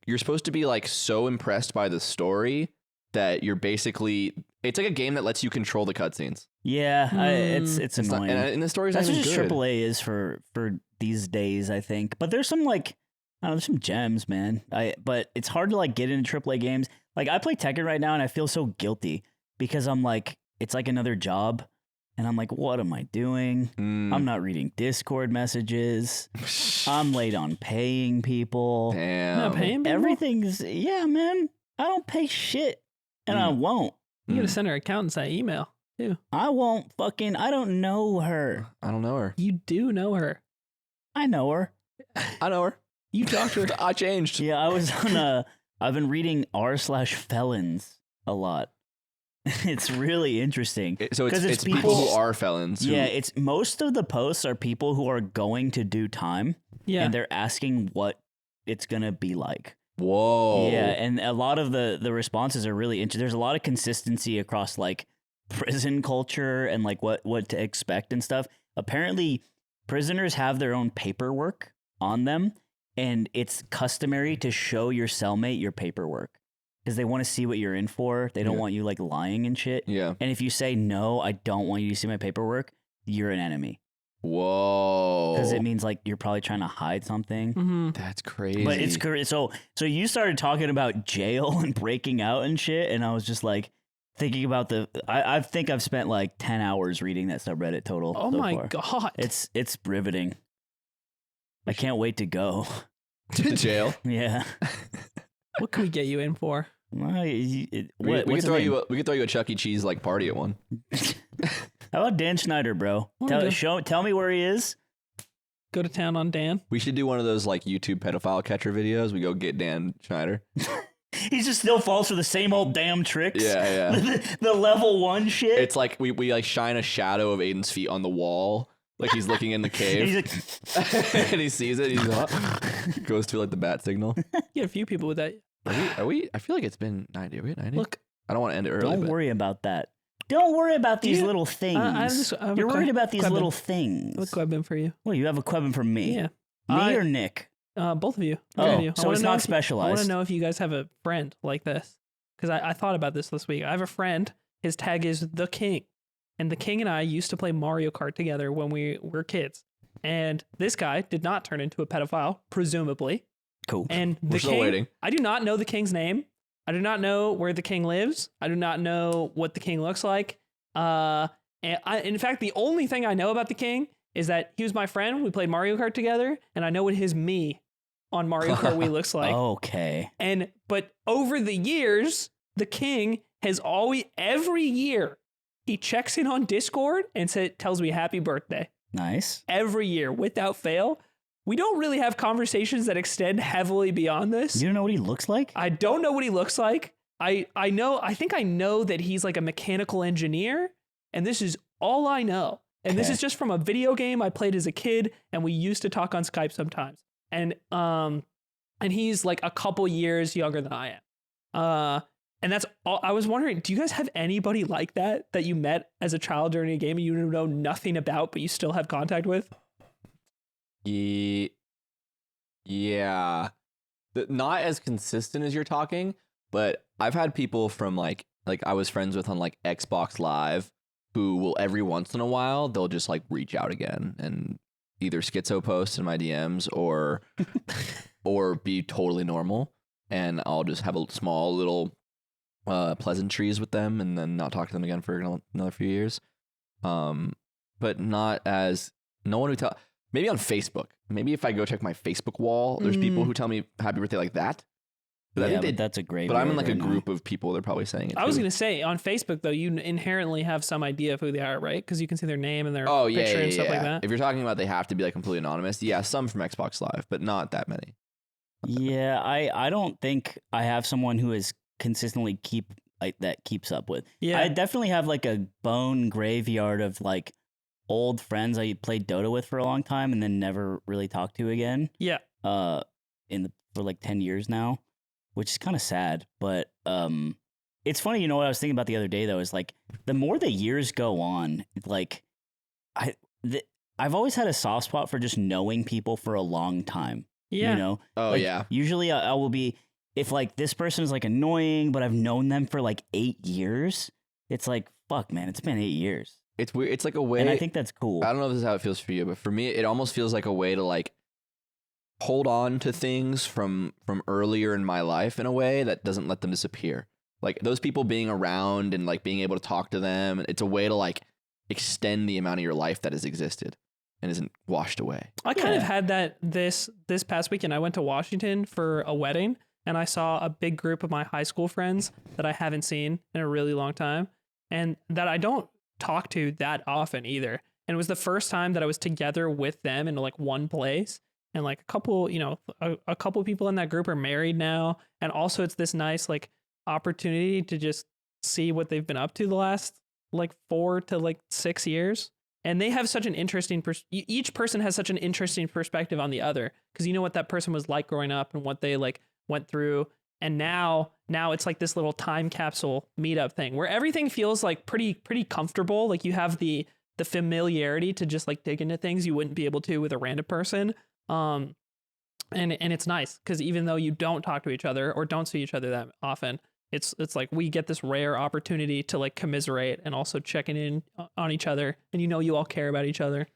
you're supposed to be like so impressed by the story that you're basically. It's like a game that lets you control the cutscenes. Yeah, it's It's not, annoying. and the story's That's not what even good. AAA is for these days, I think. But there's some like, I don't know, there's some gems, man. But it's hard to like get into AAA games. Like I play Tekken right now, and I feel so guilty because I'm like, it's like another job, and I'm like, what am I doing? I'm not reading Discord messages. I'm late on paying people. Damn. Not paying people? Everything's man. I don't pay shit, and I won't. You gotta send our accountants that email too. I won't fucking. I don't know her. I don't know her. You do know her. I know her. I know her. You talked to her. I changed. Yeah, I was on I've been reading r/felons a lot. It's really interesting. So 'Cause it's people who are felons. Yeah, it's most of the posts are people who are going to do time, Yeah. and they're asking what it's gonna be like. Whoa. Yeah, and a lot of the responses are really interesting. There's a lot of consistency across like prison culture and like what to expect and stuff. Apparently, prisoners have their own paperwork on them, and it's customary to show your cellmate your paperwork because they want to see what you're in for. They don't want you like lying and shit. Yeah. And if you say no, I don't want you to see my paperwork, you're an enemy Whoa. because it means like you're probably trying to hide something. Mm-hmm. That's crazy. But it's crazy. So you started talking about jail and breaking out and shit, and I was just like thinking about I think I've spent like 10 hours reading that subreddit total. Oh so my far. god. It's riveting. I can't wait to go. to jail. Yeah. What can we get you in for? Well, We what's could his throw name? you a Chuck E. Cheese like party at one. How about Dan Schneider, bro? Tell me where he is. Go to town on Dan. We should do one of those like YouTube pedophile catcher videos. We go get Dan Schneider. He just still falls for the same old damn tricks. Yeah, yeah. the level 1 shit. It's like we like shine a shadow of Aiden's feet on the wall. Like he's looking in the cave. He's like, and he sees it. He's like, goes to like the bat signal. Get a few people with that. Are we? I feel like it's been 90. Are we at 90? Look, I don't want to end it early. don't but worry about that. Don't worry about these you- little things. I have You're a worried about these Quebin. little things. What's Quebin for you? Well, you have a question for me. Yeah. Me or Nick? Both of you. Oh, Both of you. I so wanna it's know not if you- I want specialized. to know if you guys have a friend like this. Because I thought about this week. I have a friend. His tag is The King. And The King and I used to play Mario Kart together when we were kids. And this guy did not turn into a pedophile, presumably. Cool. And The We're still King, waiting. I do not know The King's name. I do not know where the king lives. I do not know what the king looks like. In fact, the only thing I know about the king is that he was my friend. We played Mario Kart together, and I know what his me on Mario Kart Wii looks like. Okay. But over the years, the king has always, every year, he checks in on Discord and tells me happy birthday. Nice. Every year, without fail. We don't really have conversations that extend heavily beyond this. You don't know what he looks like? I don't know what he looks like. I think I know that he's like a mechanical engineer, and this is all I know. And this is just from a video game I played as a kid, and we used to talk on Skype sometimes. And he's like a couple years younger than I am. And that's all. I was wondering, do you guys have anybody like that you met as a child during a game and you know nothing about, but you still have contact with? Yeah. Not as consistent as you're talking, but I've had people from like I was friends with on like Xbox Live who will every once in a while, they'll just like reach out again and either schizo post in my DMs or be totally normal. And I'll just have a small little pleasantries with them and then not talk to them again for another few years. But not as no one who tell. Maybe on Facebook. Maybe if I go check my Facebook wall, there's people who tell me happy birthday like that. But that's a great. But I'm in like a group of people. They're probably saying it. I was going to say on Facebook though, you inherently have some idea of who they are, right? Because you can see their name and their picture and stuff like that. If you're talking about they have to be like completely anonymous, yeah, some from Xbox Live, but not that many. Yeah, I don't think I have someone who is consistently keeps up with. Yeah, I definitely have like a bone graveyard of like old friends I played Dota with for a long time and then never really talked to again. Yeah. For like 10 years now, which is kind of sad. But it's funny, what I was thinking about the other day though is like the more the years go on, like I've always had a soft spot for just knowing people for a long time. Yeah. Oh like, yeah. Usually I will be, if like this person is like annoying, but I've known them for like 8 years, it's like, fuck man, it's been 8 years. It's weird. It's like a way. And I think that's cool. I don't know if this is how it feels for you, but for me, it almost feels like a way to like hold on to things from earlier in my life in a way that doesn't let them disappear. Like those people being around and like being able to talk to them. It's a way to like extend the amount of your life that has existed and isn't washed away. I kind of had that this past weekend. I went to Washington for a wedding and I saw a big group of my high school friends that I haven't seen in a really long time and that I don't talk to that often either. And it was the first time that I was together with them in like one place. And like a couple, a couple people in that group are married now. And also it's this nice like opportunity to just see what they've been up to the last like 4 to like 6 years. And they have such an interesting, each person has such an interesting perspective on the other. Because you know what that person was like growing up and what they like went through. And now it's like this little time capsule meetup thing where everything feels like pretty comfortable. Like you have the familiarity to just like dig into things you wouldn't be able to with a random person. And it's nice because even though you don't talk to each other or don't see each other that often, it's like we get this rare opportunity to like commiserate and also checking in on each other. And you all care about each other.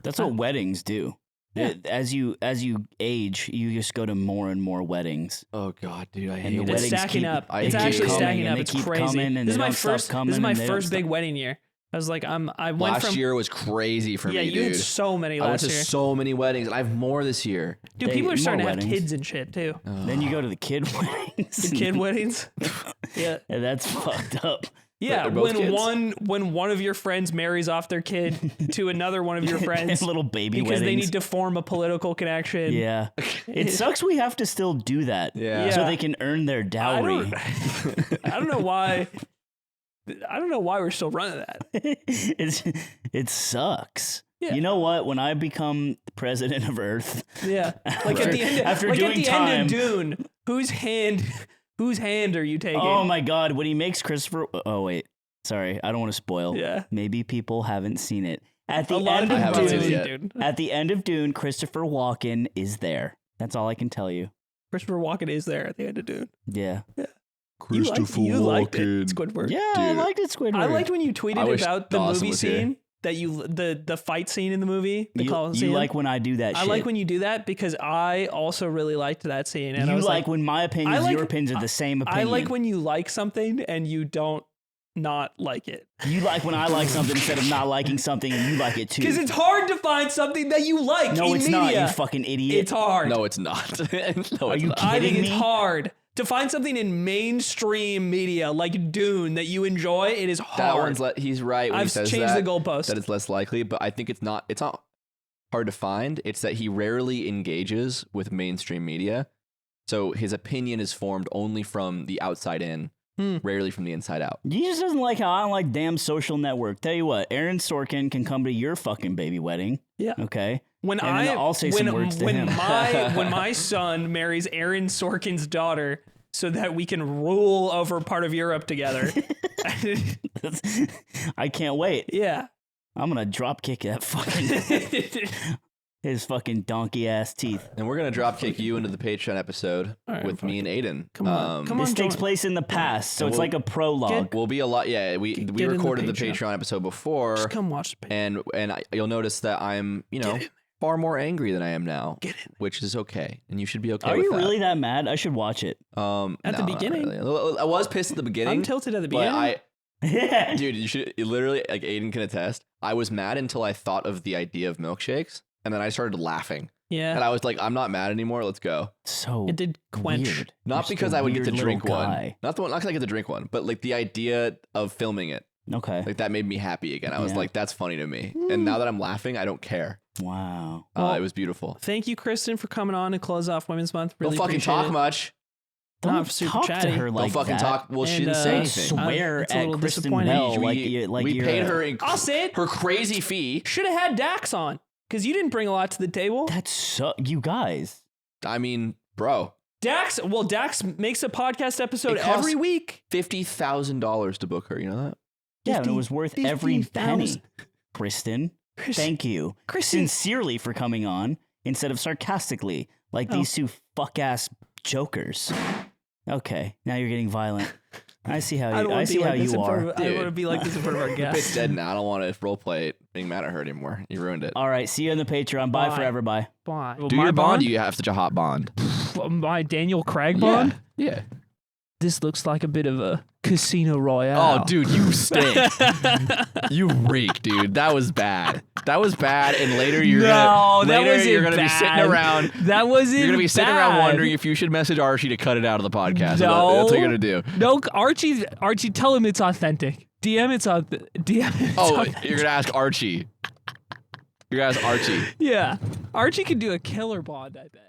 That's what weddings do. Yeah. As you age, you just go to more and more weddings. Oh God, dude, I hate the it. weddings It's stacking keep- up. they It's keep actually coming, stacking and up. they It's keep crazy. coming, and This is they my don't stop first. coming, This is my and they don't first big stop. wedding year. I was like, I went Last from year was crazy for me, you dude. had so many I went last to year. so many weddings, and I have more this year. Dude, They- people are starting to more have weddings. kids and shit too. Then you go to the kid weddings. The kid weddings. Yeah. And that's fucked up. Yeah, They're both kids? when one of your friends marries off their kid to another one of your friends Little baby because they weddings. need to form a political connection. Yeah. It sucks we have to still do that. Yeah. So Yeah. they can earn their dowry. I don't know why. I don't know why we're still running that. It sucks. Yeah. You know what? When I become president of Earth, Yeah, like at the end, After like at doing the time. end of Dune, whose hand are you taking? oh my God, when he makes Christopher. Oh, wait. Sorry. I don't want to spoil. Yeah. Maybe people haven't seen it. At the a lot end of I of haven't seen it Dune, yet. dude. at the end of Dune, Christopher Walken is there. That's all I can tell you. Christopher Walken is there at the end of Dune. Yeah. You liked it, Squidward. Yeah, I liked it, Squidward. I liked when you tweeted I wish about the Dawson movie was here. scene that the fight scene in the movie. The Coliseum. You like when I do that shit. I like when you do that because I also really liked that scene. And you I was like when my opinions and your opinions are the same opinion. I like when you like something and you don't not like it. You like when I like something instead of not liking something and you like it too. Because it's hard to find something that you like No, in it's media. not, you fucking idiot. It's hard. No, it's not. No, are you kidding I think me? it's hard. To find something in mainstream media like Dune that you enjoy, it is hard. That one's he's right when he says changed the goalpost. that it's less likely, but I think it's not hard to find. It's that he rarely engages with mainstream media. So his opinion is formed only from the outside in, rarely from the inside out. He just doesn't like how I don't like damn Social Network. Tell you what, Aaron Sorkin can come to your fucking baby wedding. Yeah. Okay. When and I'll say some words to him. When my son marries Aaron Sorkin's daughter so that we can rule over part of Europe together. I can't wait. Yeah. I'm going to drop kick that fucking his fucking donkey ass teeth. And we're gonna drop kick you into the Patreon episode with me and Aiden. Come on. This takes place in the past, so it's like a prologue. We'll be a lot. Yeah, we recorded the Patreon episode before. Just come watch the Patreon. And you'll notice that I'm far more angry than I am now, which is okay, and you should be okay. Are with you that. really that mad? I should watch it. At the beginning, really. I was pissed at the beginning. I'm tilted at the beginning. But dude, you literally, like Aiden can attest. I was mad until I thought of the idea of milkshakes, and then I started laughing. Yeah. And I was like, I'm not mad anymore. Let's go. So it did quench. weird. Not You're because just a I would get to weird drink little one. guy. Not because I get to drink one, but like the idea of filming it. Okay. Like that made me happy again. I was Yeah. like, that's funny to me. And now that I'm laughing, I don't care. Wow. It was beautiful. Thank you, Kristen, for coming on to close off Women's Month. Really Don't fucking appreciate talk it. much. Not super talk chatty. to her like Don't fucking that. talk. Well, she And, didn't say Don't anything. swear It's a little at Kristen disappointing. Bell we like you're paid her. I'll say it. Her crazy fee. Should have had Dax on because you didn't bring a lot to the table. That's so you guys. I mean, bro, Dax makes a podcast episode It costs every week. $50,000 to book her. You know that? Yeah, and it was worth every 50,000. penny. Kristen, thank you sincerely for coming on instead of sarcastically like these two fuck ass jokers. Okay, now you're getting violent. I see how you, I see how you are. I don't want to be like this in front of our It's guests. dead now. I don't want to roleplay it being mad at her anymore. You ruined it. All right, see you on the Patreon. Bye Bye. forever. Bye. Bye. Do your bond. You have such a hot bond. My Daniel Craig bond? Yeah. This looks like a bit of a Casino Royale. Oh, dude, you stink. You reek, dude. That was bad. That was bad. And later you're gonna be sitting around. That wasn't You're gonna be sitting around bad. wondering if you should message Archie to cut it out of the podcast. No. That's what you're gonna do. No, Archie, tell him it's authentic. DM it's authentic. You're gonna ask Archie. You're gonna ask Archie. Yeah. Archie could do a killer bond, I bet.